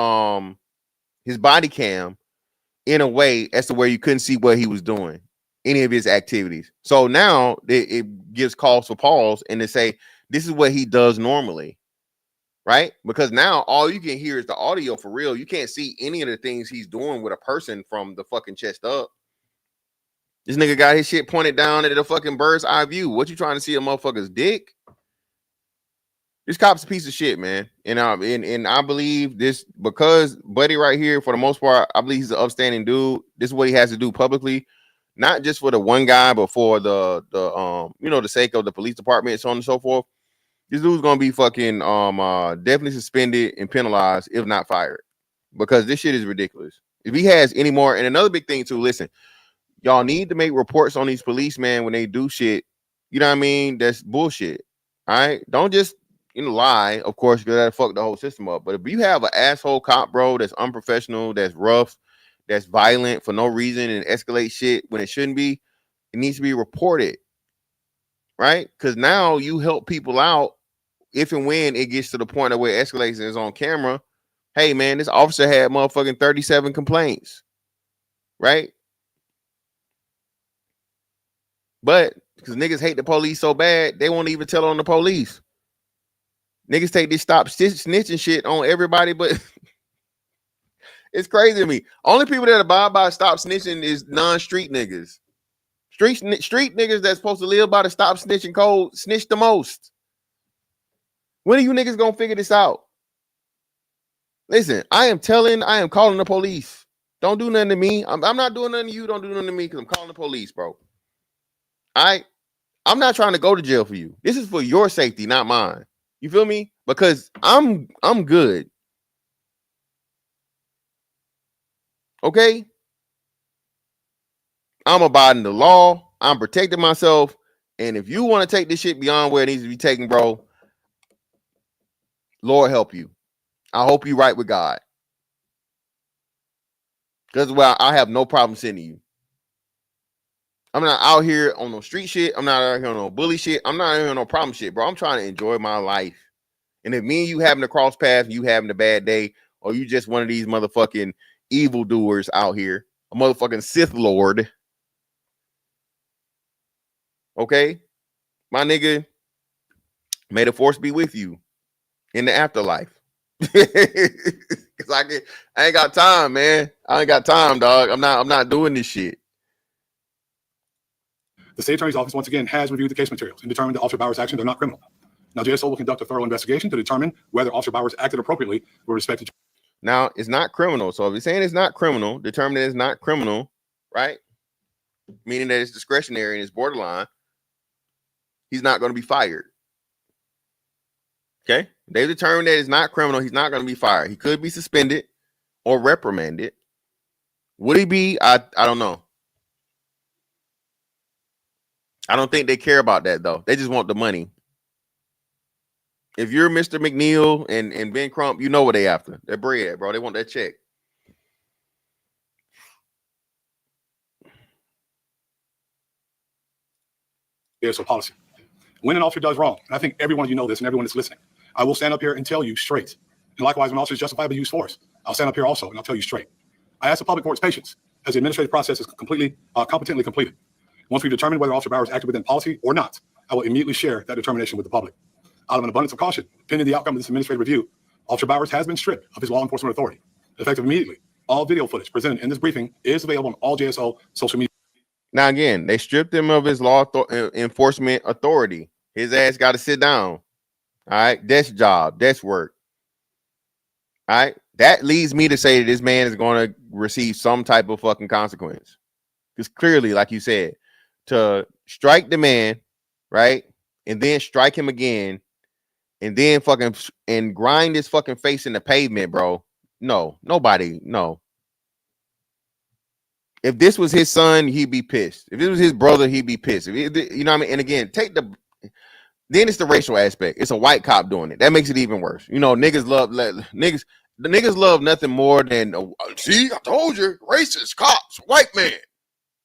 his body cam in a way as to where you couldn't see what he was doing, any of his activities. So now it gives cause for pause and to say this is what he does normally, right? Because now all you can hear is the audio for real. You can't see any of the things he's doing with a person from the fucking chest up. This nigga got his shit pointed down at the fucking bird's eye view. What you trying to see, a motherfucker's dick? This cop's a piece of shit, man. And I believe this because Buddy right here, for the most part, I believe he's an upstanding dude. This is what he has to do publicly, not just for the one guy, but for the sake of the police department, so on and so forth. This dude's gonna be fucking definitely suspended and penalized, if not fired, because this shit is ridiculous. If he has any more, and another big thing too, listen, y'all need to make reports on these policemen when they do shit. You know what I mean? That's bullshit. All right, don't just lie, of course, because that'll fuck the whole system up. But if you have an asshole cop, bro, that's unprofessional, that's rough, that's violent for no reason and escalate shit when it shouldn't be, it needs to be reported, right? Because now you help people out if and when it gets to the point of where it escalates and is on camera. Hey, man, this officer had motherfucking 37 complaints, right? But because niggas hate the police so bad, they won't even tell on the police. Niggas take this stop snitching shit on everybody, but it's crazy to me. Only people that abide by stop snitching is non-street niggas. Street niggas that's supposed to live by the stop snitching code snitch the most. When are you niggas gonna figure this out? Listen, I am calling the police. Don't do nothing to me. I'm not doing nothing to you. Don't do nothing to me because I'm calling the police, bro. I'm not trying to go to jail for you. This is for your safety, not mine. You feel me? Because I'm good. Okay? I'm abiding the law. I'm protecting myself. And if you want to take this shit beyond where it needs to be taken, bro, Lord help you. I hope you right with God. Because I have no problem sending you. I'm not out here on no street shit. I'm not out here on no bully shit. I'm not out here on no problem shit, bro. I'm trying to enjoy my life. And if me and you having to cross paths, you having a bad day, or you just one of these motherfucking evildoers out here. A motherfucking Sith Lord. Okay? My nigga, may the force be with you in the afterlife. Cause I ain't got time, man. I ain't got time, dog. I'm not doing this shit. The state attorney's office once again has reviewed the case materials and determined that Officer Bowers' actions are not criminal. Now, JSO will conduct a thorough investigation to determine whether Officer Bowers acted appropriately with respect to. Now, it's not criminal. So if you're saying it's not criminal, determine that it's not criminal, right? Meaning that it's discretionary and it's borderline. He's not going to be fired. Okay? They've determined that it's not criminal. He's not going to be fired. He could be suspended or reprimanded. Would he be? I don't know. I don't think they care about that, though. They just want the money. If you're Mr. McNeil and Ben Crump, you know what they after. They're bread, bro. They want that check. There's a policy. When an officer does wrong, and I think every one of you know this and everyone that's listening, I will stand up here and tell you straight. And likewise, when officers justifiably use force, I'll stand up here also and I'll tell you straight. I ask the public for its patience as the administrative process is completely, competently completed. Once we've determined whether Officer Bowers acted within policy or not, I will immediately share that determination with the public. Out of an abundance of caution, pending the outcome of this administrative review, Officer Bowers has been stripped of his law enforcement authority. Effective immediately, all video footage presented in this briefing is available on all JSO social media. Now, again, they stripped him of his law enforcement authority. His ass got to sit down. All right. Desk job, desk work. All right. That leads me to say that this man is going to receive some type of fucking consequence. Because clearly, like you said, to strike the man, right? And then strike him again, and then fucking and grind his fucking face in the pavement, bro. No, nobody, no. If this was his son, he'd be pissed. If it was his brother, he'd be pissed. You know what I mean? And again, then it's the racial aspect. It's a white cop doing it. That makes it even worse. You know, niggas love nothing more than see, I told you, racist cops, white man.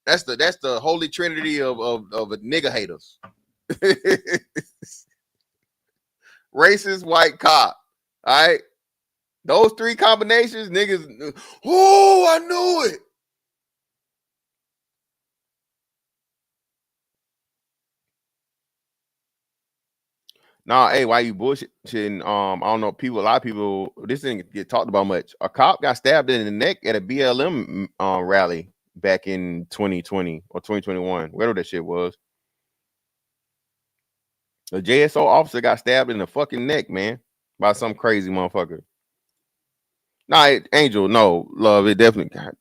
That's the holy trinity of nigga haters. Racist white cop. All right. Those three combinations, niggas. Oh, I knew it. Nah, hey, why you bullshitting? I don't know. A lot of people, this didn't get talked about much. A cop got stabbed in the neck at a BLM rally back in 2020 or 2021, whatever that shit was. The JSO officer got stabbed in the fucking neck, man, by some crazy motherfucker. Nah, Angel, no, love, it definitely got.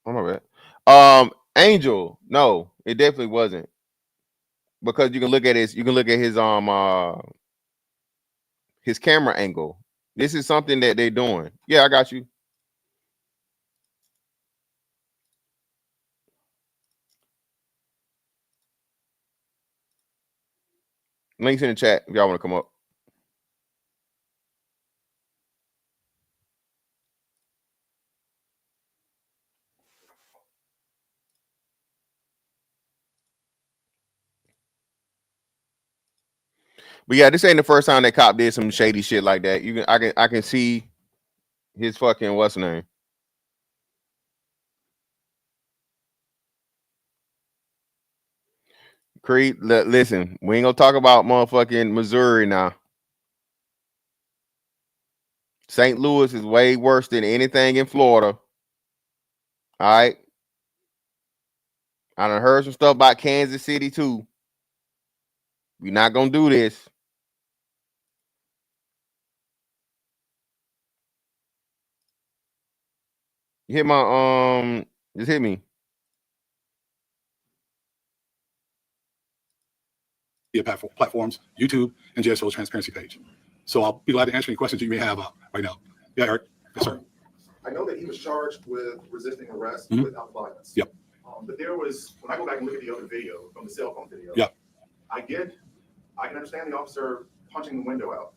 Oh my bad. Angel, no, it definitely wasn't. Because you can look at his camera angle. This is something that they're doing. Yeah, I got you. Links in the chat if y'all want to come up. But yeah, this ain't the first time that cop did some shady shit like that. I can see his fucking what's the name. Creed, listen, we ain't gonna talk about motherfucking Missouri now. St. Louis is way worse than anything in Florida. All right. I done heard some stuff about Kansas City too. We're not gonna do this. You hit my just hit me. Platforms, YouTube, and JSO's transparency page. So I'll be glad to answer any questions you may have right now. Yeah, Eric. Yes, sir. I know that he was charged with resisting arrest without violence. Yep. But there was, when I go back and look at the other video, from the cell phone video, yep. I can understand the officer punching the window out.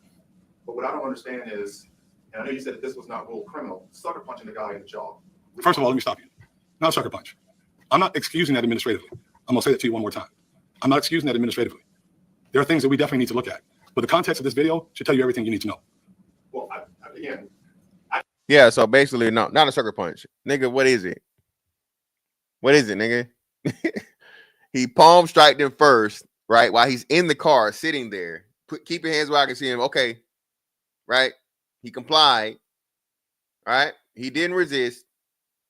But what I don't understand is, and I know you said that this was not ruled criminal, sucker punching the guy in the jaw. First of all, let me stop you. Not a sucker punch. I'm not excusing that administratively. I'm going to say that to you one more time. I'm not excusing that administratively. There are things that we definitely need to look at. But the context of this video should tell you everything you need to know. Well, again, Yeah, so basically, no, not a sucker punch. Nigga, what is it? What is it, nigga? He palm striked him first, right? While he's in the car, sitting there. Keep your hands where I can see him. Okay, right? He complied, right? He didn't resist.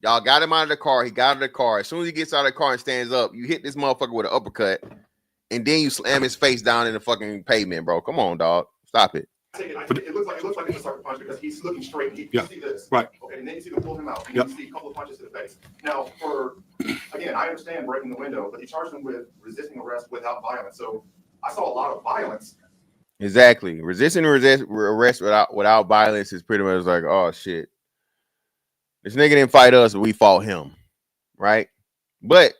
Y'all got him out of the car. He got out of the car. As soon as he gets out of the car and stands up, you hit this motherfucker with an uppercut, and then you slam his face down in the fucking pavement, bro. Come on, dog. Stop it. It looks like it's a sucker punch because he's looking straight. You see this, right? Okay, and then you see them pull him out, and you see a couple of punches to the face. Now, again, I understand breaking the window, but he charged him with resisting arrest without violence. So I saw a lot of violence. Exactly. Resisting arrest without violence is pretty much like, oh shit, this nigga didn't fight us, but we fought him, right? But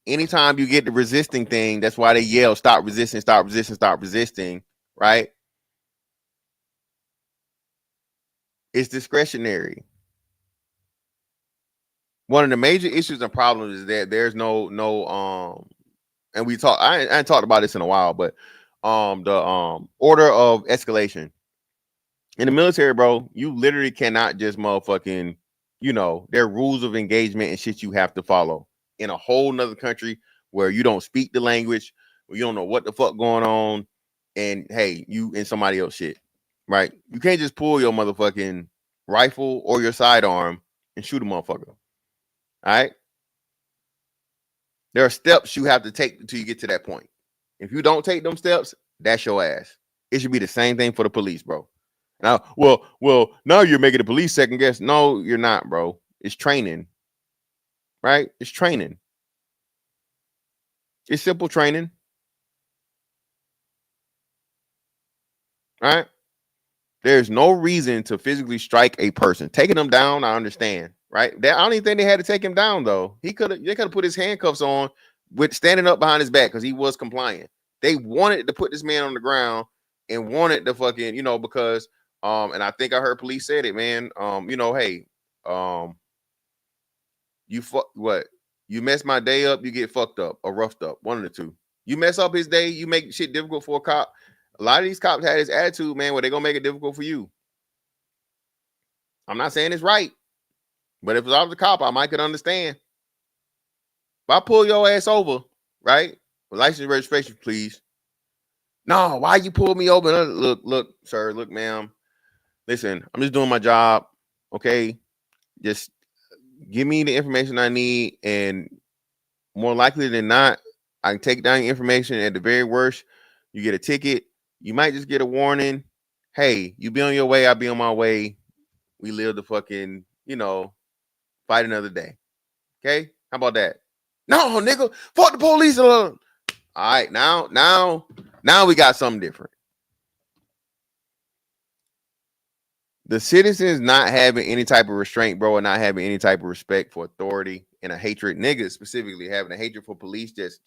anytime you get the resisting thing, that's why they yell, stop resisting, stop resisting, stop resisting, right? It's discretionary. One of the major issues and problems is that there's no and we talk. I ain't talked about this in a while, but the order of escalation in the military, bro. You literally cannot just motherfucking, there are rules of engagement and shit you have to follow in a whole nother country where you don't speak the language, where you don't know what the fuck going on, and hey, you in somebody else shit. Right? You can't just pull your motherfucking rifle or your sidearm and shoot a motherfucker. All right? There are steps you have to take until you get to that point. If you don't take them steps, that's your ass. It should be the same thing for the police, bro. Now, well, now you're making the police second guess. No, you're not, bro. It's training. Right? It's training. It's simple training. All right? There's no reason to physically strike a person. Taking them down, I understand, right? I don't even think they had to take him down, though. They could have put his handcuffs on with standing up behind his back because he was compliant. They wanted to put this man on the ground and wanted to fucking, because and I think I heard police said it, man. Hey, you mess my day up, you get fucked up or roughed up. One of the two. You mess up his day, you make shit difficult for a cop. A lot of these cops had this attitude, man, where they're going to make it difficult for you. I'm not saying it's right, but if I was a cop, I might could understand. If I pull your ass over, right? License and registration, please. No, why you pull me over? Look, sir, look, ma'am. Listen, I'm just doing my job, okay? Just give me the information I need, and more likely than not, I can take down your information. At the very worst, you get a ticket. You might just get a warning. Hey, you be on your way. I'll be on my way. We live to fucking, fight another day. Okay? How about that? No, nigga. Fuck the police. All right, now we got something different. The citizens not having any type of restraint, bro, and not having any type of respect for authority and a hatred, niggas specifically having a hatred for police just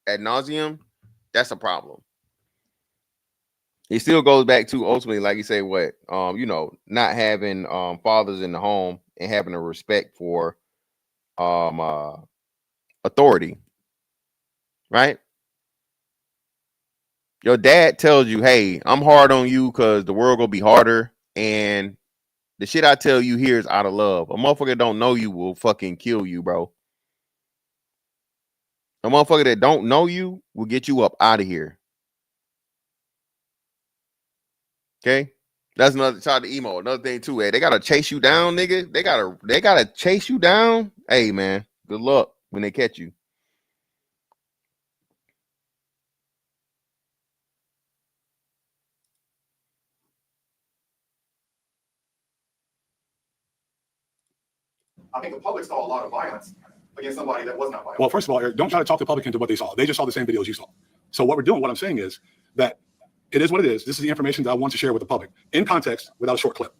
ad nauseum, that's a problem. It still goes back to ultimately, like you say, what not having fathers in the home and having a respect for authority, right? Your dad tells you, hey, I'm hard on you because the world gonna be harder, and the shit I tell you here is out of love. A motherfucker don't know you will fucking kill you, bro. A motherfucker that don't know you will get you up out of here. Okay, that's another side of emo. Another thing too, hey, they gotta chase you down, nigga. They gotta chase you down. Hey, man, good luck when they catch you. I think the public saw a lot of violence against somebody that was not violent. Well, first of all, Eric, don't try to talk the public into what they saw. They just saw the same videos you saw. So what I'm saying is that it is what it is. This is the information that I want to share with the public in context without a short clip.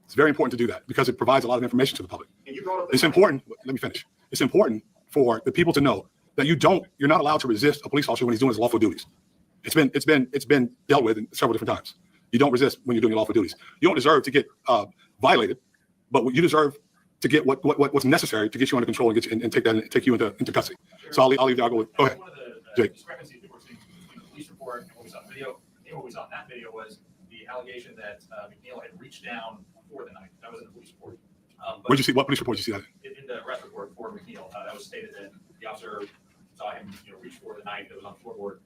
It's very important to do that because it provides a lot of information to the public. It's important. Let me finish. It's important for the people to know that you're not allowed to resist a police officer when he's doing his lawful duties. It's been dealt with several different times. You don't resist when you're doing your lawful duties. You don't deserve to get violated, but you deserve to get what's necessary to get you under control and take you into custody. So I'll leave there. Go ahead, Jake. Discrepancies that we're seeing between the police report and what we saw in the video. And what we saw in that video was the allegation that McNeil had reached down before the night. That was in the police report. Where'd you see, what police report did you see that in? In the arrest report for McNeil, that was stated that the officer saw him, reach for the knife that was on the floorboard.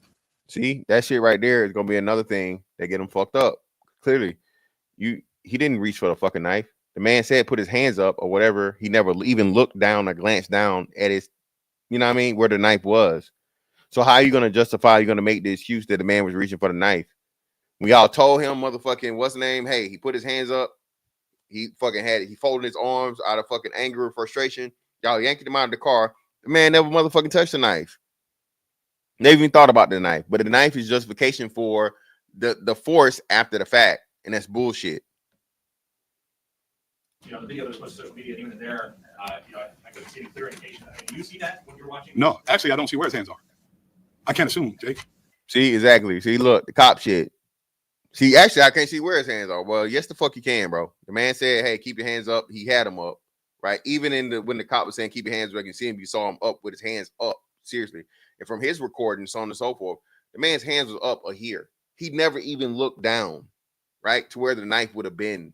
See, that shit right there is gonna be another thing that get him fucked up. Clearly, he didn't reach for the fucking knife. The man said put his hands up or whatever. He never even looked down or glanced down at his, you know what I mean, where the knife was. So how are you gonna justify? You're gonna make the excuse that the man was reaching for the knife? We all told him, motherfucking, what's the name? Hey, he put his hands up. He fucking had it. He folded his arms out of fucking anger or frustration. Y'all yanked him out of the car. The man never motherfucking touched the knife. They even thought about the knife, but the knife is justification for the force after the fact, and that's bullshit. The video that was posted on social media, even in there, I couldn't see any clear indication. Do you see that when you're watching? No, actually, I don't see where his hands are. I can't assume, Jake. See, exactly. See, look, the cop shit. See, actually, I can't see where his hands are. Well, yes, the fuck you can, bro. The man said, hey, keep your hands up. He had them up, right? Even when the cop was saying, keep your hands where I can see him, you saw him up with his hands up, seriously. And from his recording, so on and so forth, the man's hands was up here. He never even looked down, right, to where the knife would have been.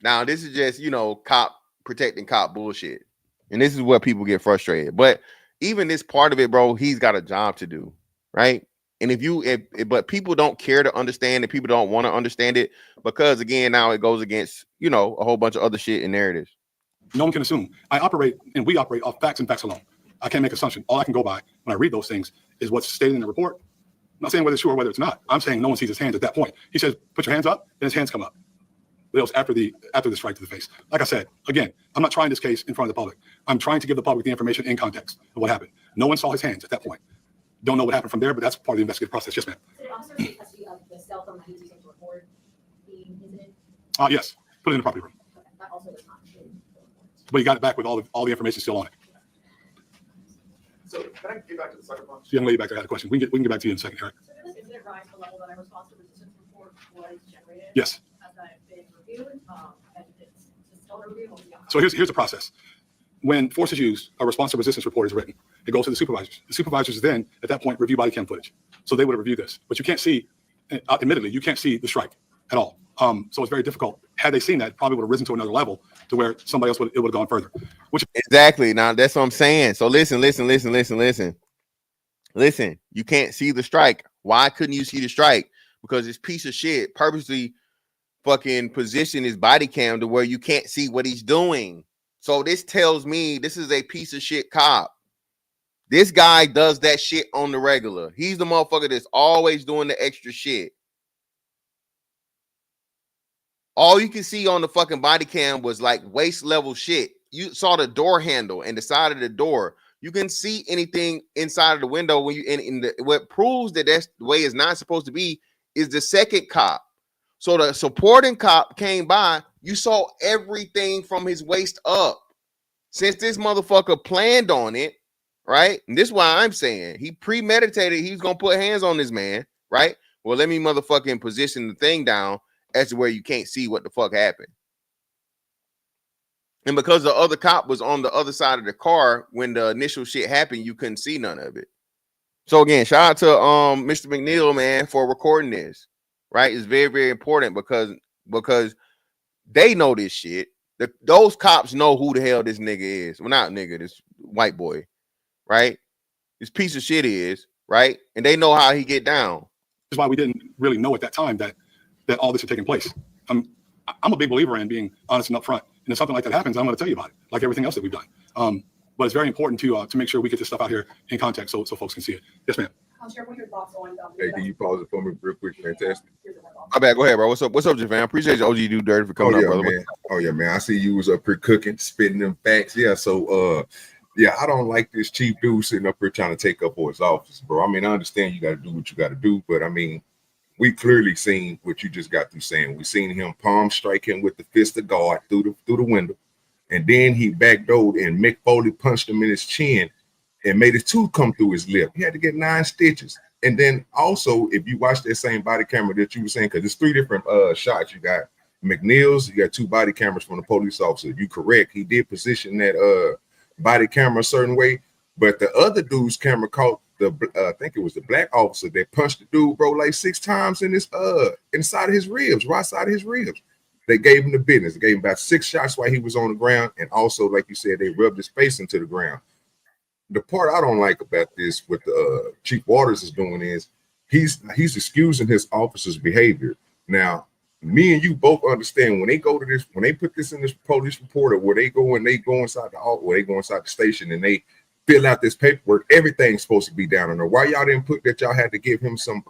Now, this is just, cop protecting cop bullshit. And this is where people get frustrated. But even this part of it, bro, he's got a job to do, right? And but people don't care to understand it. People don't want to understand it because, again, now it goes against, a whole bunch of other shit and narratives. No one can assume. We operate off facts and facts alone. I can't make assumption. All I can go by when I read those things is what's stated in the report. I'm not saying whether it's true or whether it's not. I'm saying no one sees his hands at that point. He says, put your hands up, and his hands come up. That was after the strike to the face. Like I said, again, I'm not trying this case in front of the public. I'm trying to give the public the information in context of what happened. No one saw his hands at that point. Don't know what happened from there, but that's part of the investigative process. Yes, ma'am. So the officer takes custody of the cell phone that he was using to record the incident? Yes. Put it in the property room. Okay. That also was not in the report. But he got it back with all the information still on it. So can I get back to the second one? The young lady back there had a question. We can get back to you in a second, Eric. So did this incident rise to the level that a response to resistance report was generated? Yes. Has that been reviewed? And it's still reviewed? So here's the process. When force is used, a response to resistance report is written. It goes to the supervisors. The supervisors then, at that point, review body cam footage. So they would have reviewed this. But you can't see, admittedly, you can't see the strike at all. So it's very difficult. Had they seen that, it probably would have risen to another level to where somebody else would have gone further. Exactly. Now, that's what I'm saying. So listen. Listen, you can't see the strike. Why couldn't you see the strike? Because this piece of shit purposely fucking position his body cam to where you can't see what he's doing. So this tells me this is a piece of shit cop. This guy does that shit on the regular. He's the motherfucker that's always doing the extra shit. All you can see on the fucking body cam was like waist level shit. You saw the door handle and the side of the door. You can see anything inside of the window when you what proves that that's the way it's not supposed to be is the second cop. So the supporting cop came by. You saw everything from his waist up. Since this motherfucker planned on it, right? And this is why I'm saying he premeditated. He's gonna put hands on this man, right? Well, let me motherfucking position the thing down as to where you can't see what the fuck happened. And because the other cop was on the other side of the car when the initial shit happened, you couldn't see none of it. So again, shout out to Mr. McNeil, man, for recording this. Right? It's very, very important because they know this shit. Those cops know who the hell this nigga is. Well, not nigga, this white boy, right? This piece of shit is, right? And they know how he get down. That's why we didn't really know at that time that all this had taken place. I'm a big believer in being honest and upfront. And if something like that happens, I'm going to tell you about it, like everything else that we've done. But it's very important to make sure we get this stuff out here in context so folks can see it. Yes, ma'am. I'll share what your thoughts on. Hey, can you pause it for me real quick? Fantastic. My bad. Go ahead, bro. What's up, Javon? Appreciate you, OG Do Dirty, for coming up, brother. Man. Oh yeah, man. I see you was up here cooking, spitting them facts. Yeah. So I don't like this chief dude sitting up here trying to take up for his office, bro. I mean, I understand you got to do what you got to do, but I mean, we clearly seen what you just got through saying. We seen him palm strike him with the fist of God through the window, and then he backdoored and Mick Foley punched him in his chin and made his tooth come through his lip. He had to get 9 stitches. And then also, if you watch that same body camera that you were saying, because there's 3 different shots. You got McNeil's, you got 2 body cameras from the police officer. You correct. He did position that body camera a certain way, but the other dude's camera caught I think it was the black officer that punched the dude, bro, like 6 times in his inside of his ribs, right side of his ribs. They gave him the business. They gave him about 6 shots while he was on the ground, and also, like you said, they rubbed his face into the ground. The part I don't like about this, what Chief Waters is doing is he's excusing his officer's behavior. Now, me and you both understand when they go to this, when they put this in this police report, or where they go inside the station and they fill out this paperwork, everything's supposed to be down on there. Why y'all didn't put that y'all had to give him some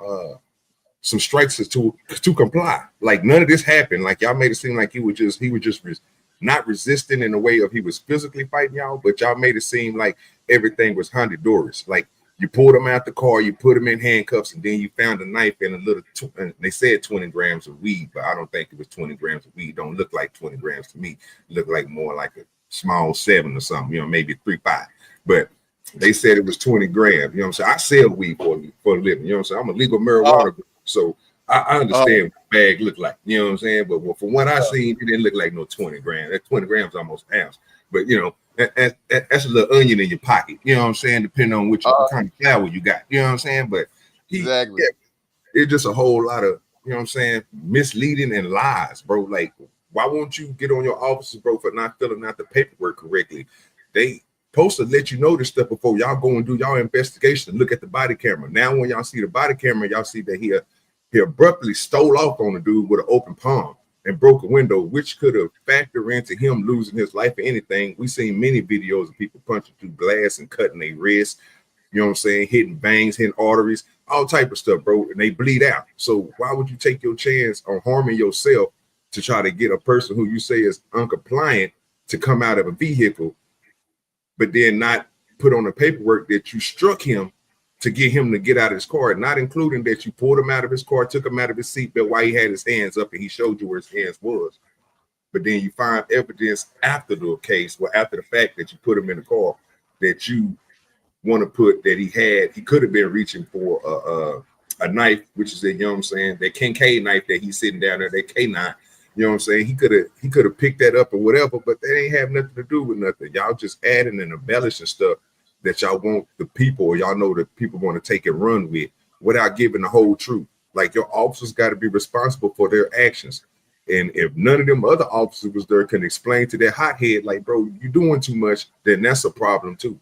strikes to comply? Like none of this happened. Like y'all made it seem like he was just not resisting in the way of he was physically fighting y'all, but y'all made it seem like everything was hunky-dory. Like you pulled him out the car, you put him in handcuffs, and then you found a knife and a little, and they said 20 grams of weed, but I don't think it was 20 grams of weed. Don't look like 20 grams to me. It looked like more like a small 7 or something, you know, maybe 3.5. But they said it was 20 grams. You know what I'm saying? I sell weed for a living. You know what I'm saying? I'm a legal marijuana grower, so I understand what the bag looked like. You know what I'm saying? But from what I seen, it didn't look like no 20 grams. That 20 grams almost an ounce. But you know, that's a little onion in your pocket. You know what I'm saying? Depending on what kind of flour you got. You know what I'm saying? But exactly, it's just a whole lot of, you know what I'm saying, misleading and lies, bro. Like, why won't you get on your officers, bro, for not filling out the paperwork correctly? They supposed to let you know this stuff before y'all go and do y'all investigation and look at the body camera. Now, when y'all see the body camera, y'all see that he abruptly stole off on the dude with an open palm and broke a window, which could have factored into him losing his life or anything. We've seen many videos of people punching through glass and cutting their wrists, you know what I'm saying, hitting veins, hitting arteries, all type of stuff, bro, and they bleed out. So why would you take your chance on harming yourself to try to get a person who you say is uncompliant to come out of a vehicle, but then not put on the paperwork that you struck him to get him to get out of his car, not including that you pulled him out of his car, took him out of his seatbelt while he had his hands up and he showed you where his hands was. But then you find evidence after the case, or after the fact that you put him in the car, that you want to put that he could have been reaching for a knife, which is, you know what I'm saying, that Kincaid knife that he's sitting down there, that K9, you know what I'm saying? He could have picked that up or whatever, but that ain't have nothing to do with nothing. Y'all just adding and embellishing stuff that y'all want the people, or y'all know that people want to take and run with without giving the whole truth. Like, your officers got to be responsible for their actions. And if none of them other officers was there can explain to their hothead, like, bro, you doing too much, then that's a problem too.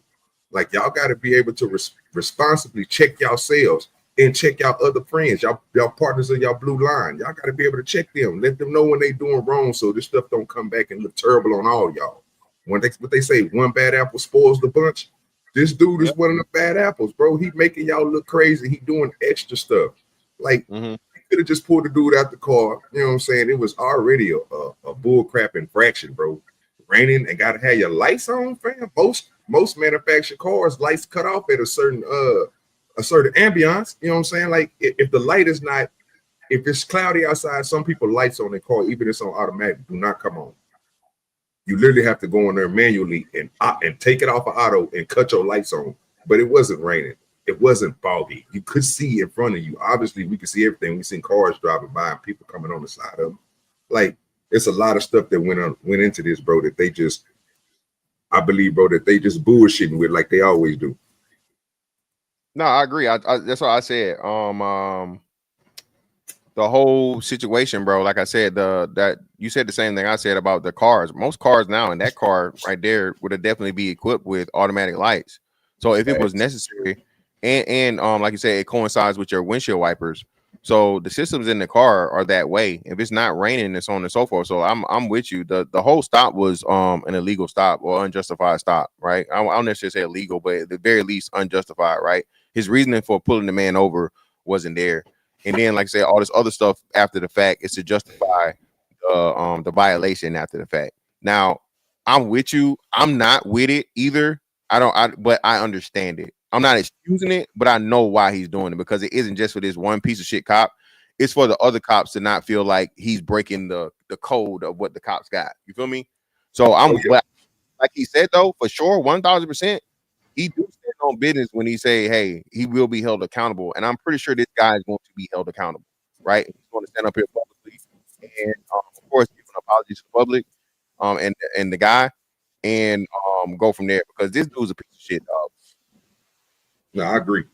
Like, y'all got to be able to responsibly check yourselves and check y'all other friends, y'all partners of y'all blue line. Y'all got to be able to check them, let them know when they doing wrong, so this stuff don't come back and look terrible on all y'all. What they say, one bad apple spoils the bunch. This dude is one of the bad apples, bro. He making y'all look crazy. He doing extra stuff. Like, he could have just pulled the dude out the car. You know what I'm saying? It was already a bull crap infraction, bro. Raining and gotta have your lights on, fam. Most manufactured cars, lights cut off at a certain ambiance. You know what I'm saying? Like, if the light is not, if it's cloudy outside, some people lights on their car, even if it's on automatic, do not come on. You literally have to go in there manually and take it off of auto and cut your lights on. But it wasn't raining. It wasn't foggy. You could see in front of you. Obviously, we could see everything. We've seen cars driving by and people coming on the side of them. Like, it's a lot of stuff that went into this, bro, that they just, I believe, bro, that they just bullshitting with like they always do. No, I agree. I that's what I said. The whole situation, bro. Like I said, that you said the same thing I said about the cars. Most cars now, and that car right there would have definitely be equipped with automatic lights. So if it was necessary, and like you said, it coincides with your windshield wipers. So the systems in the car are that way. If it's not raining, it's on and so forth. So I'm with you. The whole stop was an illegal stop or unjustified stop, right? I don't necessarily say illegal, but at the very least unjustified, right? His reasoning for pulling the man over wasn't there. And then, like I said, all this other stuff after the fact is to justify the violation after the fact. Now, I'm with you. I'm not with it either. But I understand it. I'm not excusing it, but I know why he's doing it, because it isn't just for this one piece of shit cop. It's for the other cops to not feel like he's breaking the code of what the cops got. You feel me? So like he said, though, for sure, 1,000%, he do stand on business when he say, hey, he will be held accountable. And I'm pretty sure this guy is going to be held accountable, right? He's going to stand up here publicly and, of course, give an apology to the public and the guy and go from there, because this dude's a piece of shit, dog. No, I agree.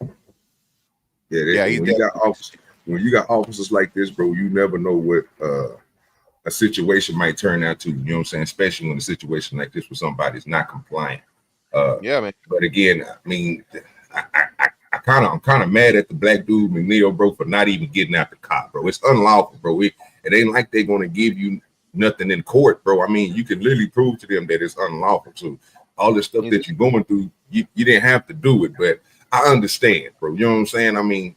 Yeah, when you got officers like this, bro, you never know a situation might turn out to, you know what I'm saying, especially when a situation like this with somebody's not compliant. Yeah, man. But again, I mean, I'm kind of mad at the black dude McNeil, bro, for not even getting out the cop, bro. It's unlawful, bro. It ain't like they're gonna give you nothing in court, bro. I mean, you can literally prove to them that it's unlawful. So all the stuff that you're going through, you didn't have to do it, but I understand, bro. You know what I'm saying? I mean,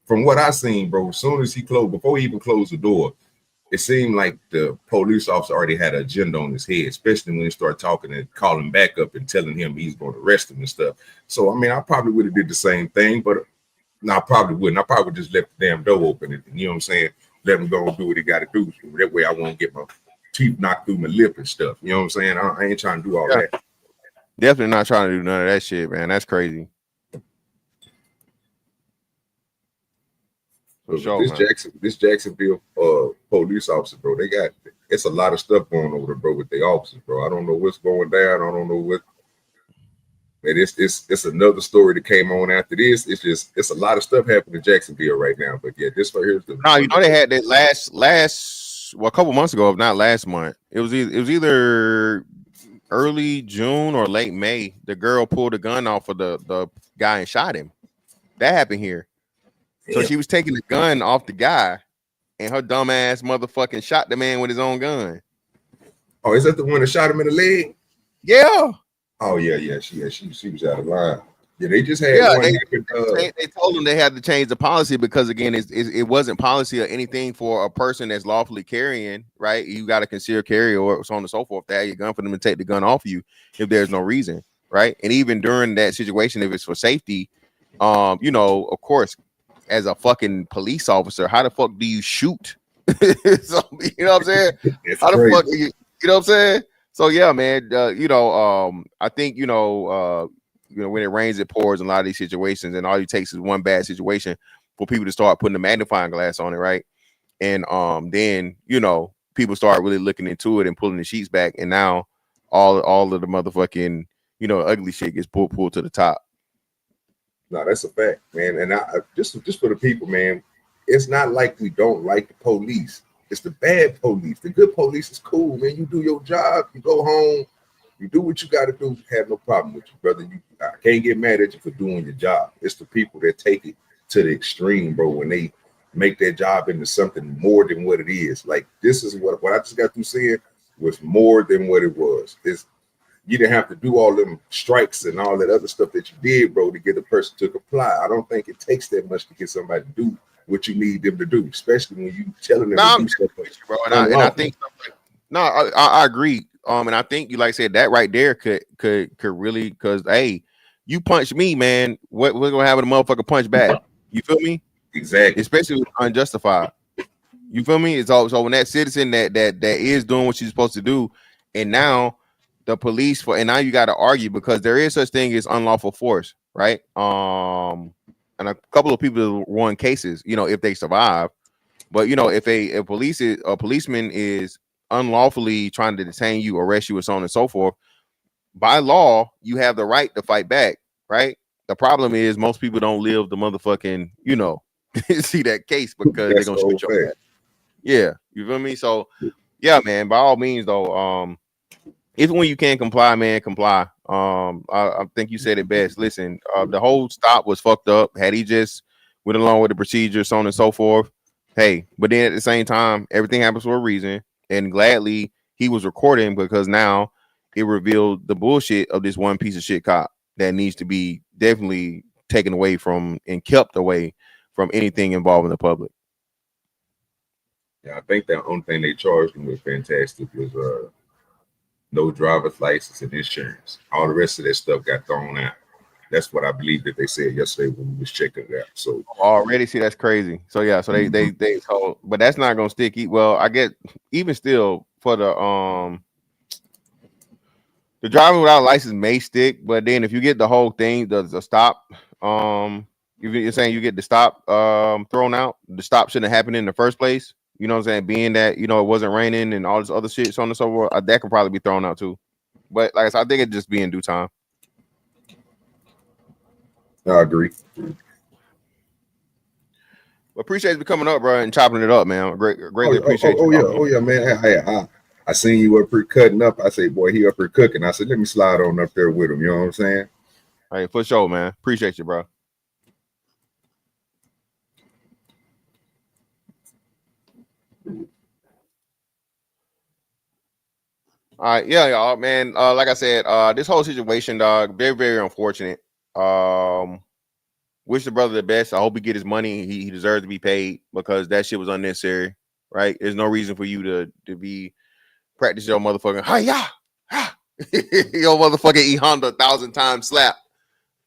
from what I seen, bro, as soon as he closed, before he even closed the door, it seemed like the police officer already had an agenda on his head, especially when he started talking and calling back up and telling him he's going to arrest him and stuff. So, I mean, I probably would have did the same thing, but no, I probably wouldn't. I probably would just left the damn door open and, you know what I'm saying, let him go and do what he got to do. That way I won't get my teeth knocked through my lip and stuff. You know what I'm saying? I ain't trying to do all that. Definitely not trying to do none of that shit, man. That's crazy. For sure, this Jacksonville police officer, bro, it's a lot of stuff going over there, bro, with the officers, bro. I don't know what's going down. I don't know what. And it's another story that came on after this. It's a lot of stuff happening in Jacksonville right now. But yeah, this right here is the. No, you know they had that last a couple months ago, if not last month. It was either early June or late May. The girl pulled a gun off of the guy and shot him. That happened here. So she was taking the gun off the guy, and her dumb ass motherfucking shot the man with his own gun. Oh, is that the one that shot him in the leg? Yeah. Oh yeah. She was out of line. Yeah, they just had. They told them they had to change the policy because again, it wasn't policy or anything for a person that's lawfully carrying. Right, you got to conceal carry or so on and so forth. To have your gun for them to take the gun off you if there's no reason. Right, and even during that situation, if it's for safety, you know, of course. As a fucking police officer, how the fuck do you shoot? So, you know what I'm saying? How the fuck do you know what I'm saying? So yeah, man. You know, I think you know, when it rains, it pours in a lot of these situations, and all it takes is one bad situation for people to start putting a magnifying glass on it, right? And then you know, people start really looking into it and pulling the sheets back, and now all of the motherfucking ugly shit gets pulled to the top. No, that's a fact, man. And I just for the people, man, it's not like we don't like the police. It's the bad police. The good police is cool, man. You do your job, you go home, you do what you got to do. Have no problem with you, brother. I can't get mad at you for doing your job. It's the people that take it to the extreme, bro, when they make their job into something more than what it is. Like this is what I just got through saying was more than what it was. You didn't have to do all them strikes and all that other stuff that you did, bro, to get the person to comply. I don't think it takes that much to get somebody to do what you need them to do, especially when you telling them to do stuff, bro. And I think I agree. And I think you like said that right there could really, because hey, you punch me, man. What's gonna happen? The motherfucker punch back. You feel me? Exactly. Especially when unjustified. You feel me? It's all so when that citizen that is doing what she's supposed to do, and now the police and now you got to argue because there is such thing as unlawful force, right? And a couple of people won cases, if they survive. But if a policeman is unlawfully trying to detain you, arrest you, and so on and so forth, by law you have the right to fight back, right? The problem is most people don't live the motherfucking, see that case because they're gonna shoot your ass. Yeah, you feel me? So yeah, man. By all means, though, even when you can't comply, man, comply. I think you said it best. Listen, the whole stop was fucked up. Had he just went along with the procedure, so on and so forth, hey. But then at the same time, everything happens for a reason. And gladly, he was recording because now it revealed the bullshit of this one piece of shit cop that needs to be definitely taken away from and kept away from anything involving the public. Yeah, I think the only thing they charged him with fantastic was no driver's license and insurance. All the rest of that stuff got thrown out. That's what I believe that they said yesterday when we was checking it out. So already, see, that's crazy. So yeah, so they told, but that's not gonna stick. Well, I get even still for the driving without license may stick, but then if you get the whole thing, the stop, you're saying you get the stop thrown out, the stop shouldn't have happened in the first place. You know what I'm saying? Being that, it wasn't raining and all this other shit, so on and so forth, that could probably be thrown out too. But like I said, I think it'd just be in due time. I agree. Appreciate you coming up, bro, and chopping it up, man. Greatly appreciate you. Yeah, man. I seen you up here cutting up. I say, boy, he up here cooking. I said, let me slide on up there with him. You know what I'm saying? Hey, for sure, man. Appreciate you, bro. All right, yeah, y'all, man. Like I said, this whole situation, dog, very, very unfortunate. Wish the brother the best. I hope he get his money. He deserves to be paid because that shit was unnecessary, right? There's no reason for you to be practice your motherfucking hi-ya, your motherfucking E Honda 1,000 times slap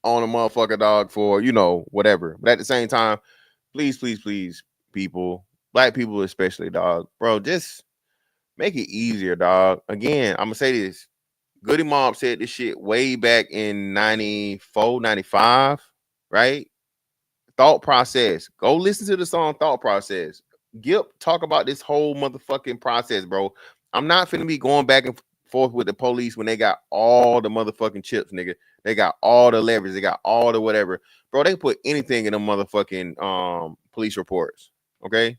on a motherfucker, dog, for whatever. But at the same time, please, people, black people especially, dog, bro, just make it easier, dog. Again, I'm gonna say this. Goody Mob said this shit way back in 94, 95, right? Thought Process. Go listen to the song Thought Process. Gip, talk about this whole motherfucking process, bro. I'm not finna be going back and forth with the police when they got all the motherfucking chips, nigga. They got all the leverage. They got all the whatever. Bro, they put anything in the motherfucking police reports, okay?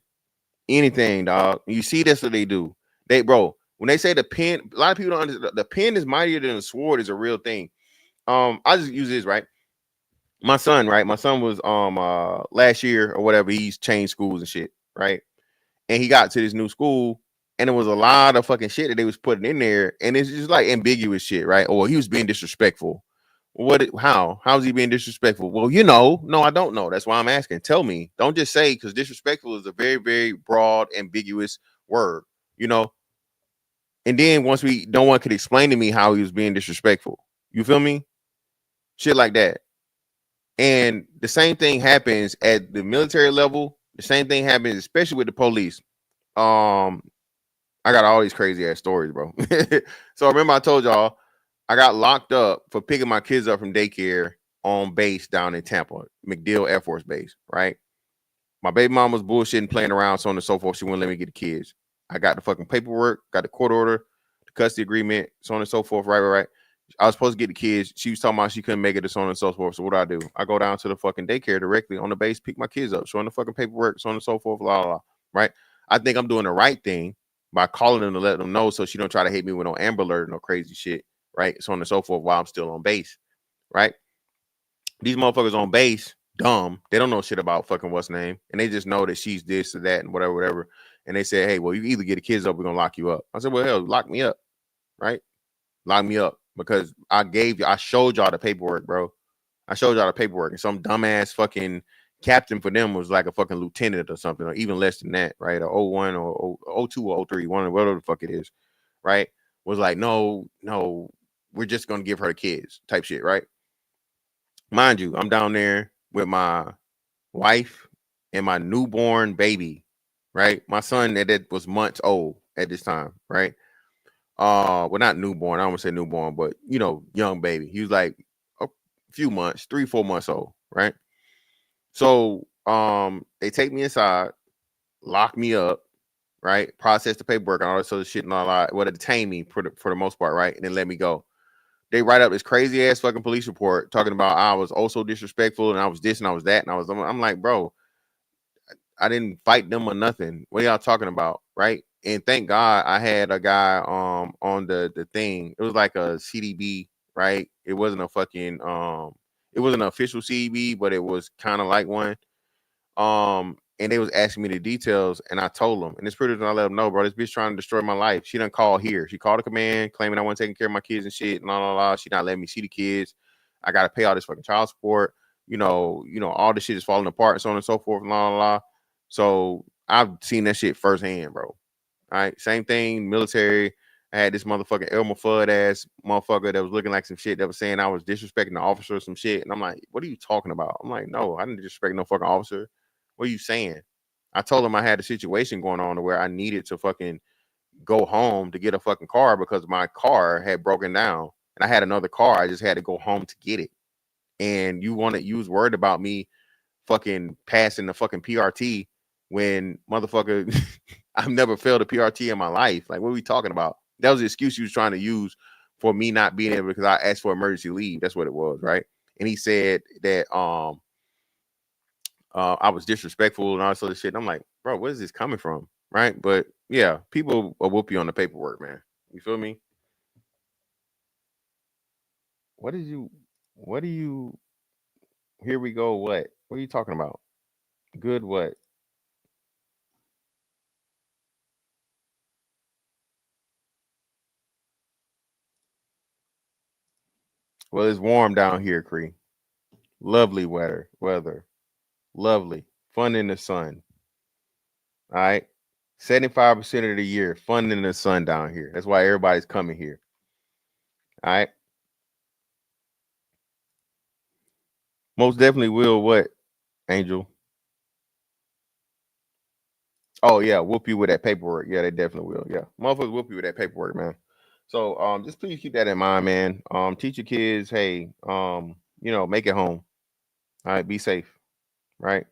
Anything, dog. You see that's what they do. Bro, when they say the pen, a lot of people don't understand. The pen is mightier than the sword is a real thing. I just use this, right? My son, right? My son was last year or whatever, he's changed schools and shit, right? And he got to this new school, and there was a lot of fucking shit that they was putting in there, and it's just like ambiguous shit, right? Or he was being disrespectful. How's he being disrespectful? Well, no, I don't know. That's why I'm asking. Tell me. Don't just say, because disrespectful is a very, very broad, ambiguous word, And then once no one could explain to me how he was being disrespectful. You feel me? Shit like that. And the same thing happens at the military level. The same thing happens, especially with the police. I got all these crazy ass stories, bro. So remember I told y'all I got locked up for picking my kids up from daycare on base down in Tampa, McNeil Air Force Base, right? My baby mom was bullshitting, playing around, so on and so forth. She wouldn't let me get the kids. I got the fucking paperwork, got the court order, the custody agreement, so on and so forth, right. I was supposed to get the kids. She was talking about she couldn't make it, so on and so forth. So what do? I go down to the fucking daycare directly on the base, pick my kids up, showing the fucking paperwork, so on and so forth, blah, blah, blah, right? I think I'm doing the right thing by calling them to let them know so she don't try to hit me with no Amber Alert, no crazy shit, right? So on and so forth while I'm still on base, right? These motherfuckers on base, dumb. They don't know shit about fucking what's name. And they just know that she's this or that and whatever. And they say, hey, well, you either get the kids up, we're going to lock you up. I said, well, hell, lock me up, right? Lock me up. Because I showed y'all the paperwork, bro. I showed y'all the paperwork, and some dumbass fucking captain for them was like a fucking lieutenant or something, or even less than that, right? Or 01 or 02 or 03, one, whatever the fuck it is, right? Was like, no, we're just gonna give her the kids, type shit, right? Mind you, I'm down there with my wife and my newborn baby, right? My son that was months old at this time, right? Well, not newborn. I don't want to say newborn, but young baby. He was like a few months, 3-4 months old, right? So they take me inside, lock me up, right? Process the paperwork and all this other shit and all that. Well, detain me for the most part, right? And then let me go. They write up this crazy ass fucking police report talking about I was also disrespectful and I was this and I was that, and I'm like, bro, I didn't fight them or nothing. What are y'all talking about, right? And thank God I had a guy on the thing. It was like a CDB, right? It wasn't a fucking it wasn't an official CDB, but it was kind of like one. And they was asking me the details, and I told them. And this pretty much I let them know, bro, this bitch trying to destroy my life. She done call here. She called the command, claiming I wasn't taking care of my kids and shit, and blah. She not letting me see the kids. I gotta pay all this fucking child support. All this shit is falling apart, and so on and so forth, blah. So I've seen that shit firsthand, bro. All right, same thing, military. I had this motherfucking Elmer Fudd ass motherfucker that was looking like some shit that was saying I was disrespecting the officer or some shit. And I'm like, what are you talking about? I'm like, no, I didn't disrespect no fucking officer. What are you saying? I told him I had a situation going on where I needed to fucking go home to get a fucking car because my car had broken down. And I had another car. I just had to go home to get it. And you was worried about me fucking passing the fucking PRT when motherfucker I've never failed a PRT in my life. Like, what are we talking about? That was the excuse he was trying to use for me not being able because I asked for emergency leave. That's what it was, right? And he said that I was disrespectful and all this other shit. And I'm like, bro, where is this coming from? Right? But yeah, people will whoop you on the paperwork, man. You feel me? What do you, here we go. What are you talking about? Good what? Well, it's warm down here, Cree. Lovely weather. Lovely. Fun in the sun. All right. 75% of the year, fun in the sun down here. That's why everybody's coming here. All right. Most definitely will what, Angel? Oh, yeah. Whoop you with that paperwork. Yeah, they definitely will. Yeah. Motherfuckers whoop you with that paperwork, man. So just please keep that in mind, man. Teach your kids, hey, make it home. All right, be safe. Right?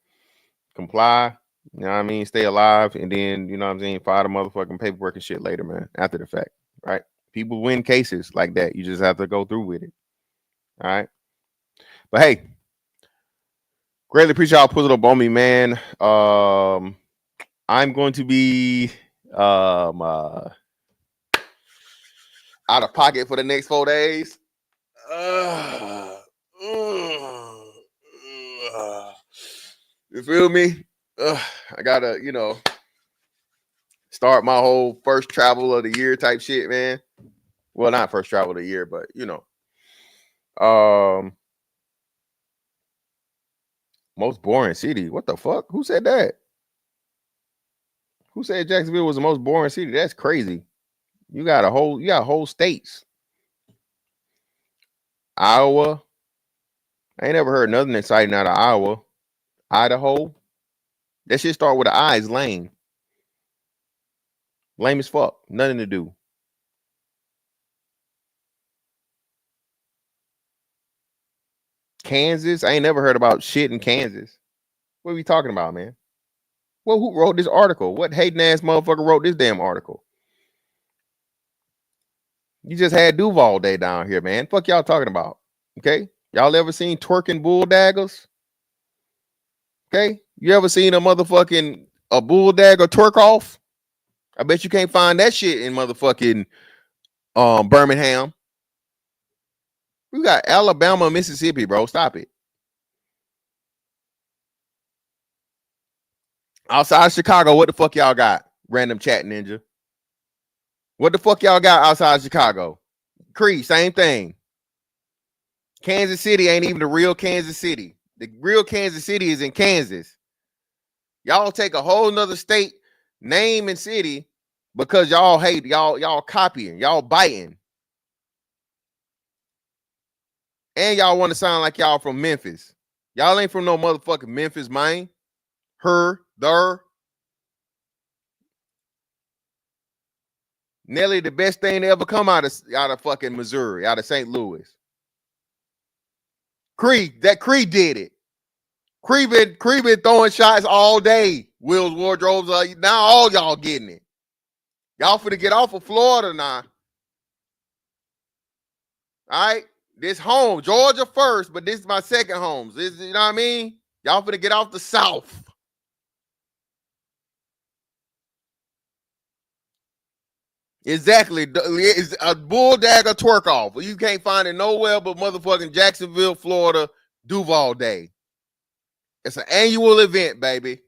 Comply. You know what I mean? Stay alive, and then, you know what I'm saying, file the motherfucking paperwork and shit later, man, after the fact, right? People win cases like that. You just have to go through with it. All right? But hey, greatly appreciate y'all pulling up on me, man. I'm going to be out of pocket for the next 4 days. You feel me? I gotta, start my whole first travel of the year type shit, man. Well, not first travel of the year, but most boring city. What the fuck? Who said that? Who said Jacksonville was the most boring city? That's crazy. You got whole states. Iowa. I ain't never heard nothing exciting out of Iowa. Idaho. That shit start with an I. Is lame. Lame as fuck. Nothing to do. Kansas. I ain't never heard about shit in Kansas. What are we talking about, man? Well, who wrote this article? What hating ass motherfucker wrote this damn article? You just had Duvall Day down here, man. Fuck y'all talking about? Okay. Y'all ever seen twerking bull daggers? Okay. You ever seen a bull dagger twerk off? I bet you can't find that shit in motherfucking Birmingham. We got Alabama, Mississippi, bro. Stop it. Outside of Chicago, what the fuck y'all got? Random chat ninja. What the fuck y'all got outside of Chicago? Cree, same thing. Kansas City ain't even the real Kansas City. The real Kansas City is in Kansas. Y'all take a whole nother state name and city because y'all hate, y'all copying, y'all biting. And y'all want to sound like y'all from Memphis. Y'all ain't from no motherfucking Memphis, man. Nelly, the best thing to ever come out of fucking Missouri, out of St. Louis. Cree did it. Cree been throwing shots all day. Will's Wardrobes, now all y'all getting it. Y'all finna get off of Florida now. All right? This home, Georgia first, but this is my second home. This, you know what I mean? Y'all finna get off the South. Exactly. It's a bull dagger twerk off. You can't find it nowhere but motherfucking Jacksonville, Florida, Duvall Day. It's an annual event, baby.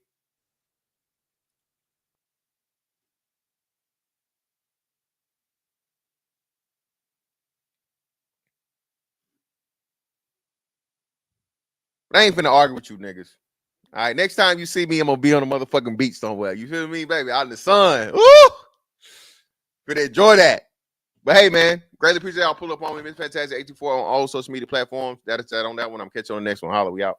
But I ain't finna argue with you niggas. All right, next time you see me, I'm gonna be on the motherfucking beach somewhere. You feel me, baby? Out in the sun. Woo! Gonna enjoy that. But hey, man, greatly appreciate y'all pull up on me. It's fantastic. 84 on all social media platforms. That is that on that one. I'm catching you on the next one. Holla, we out.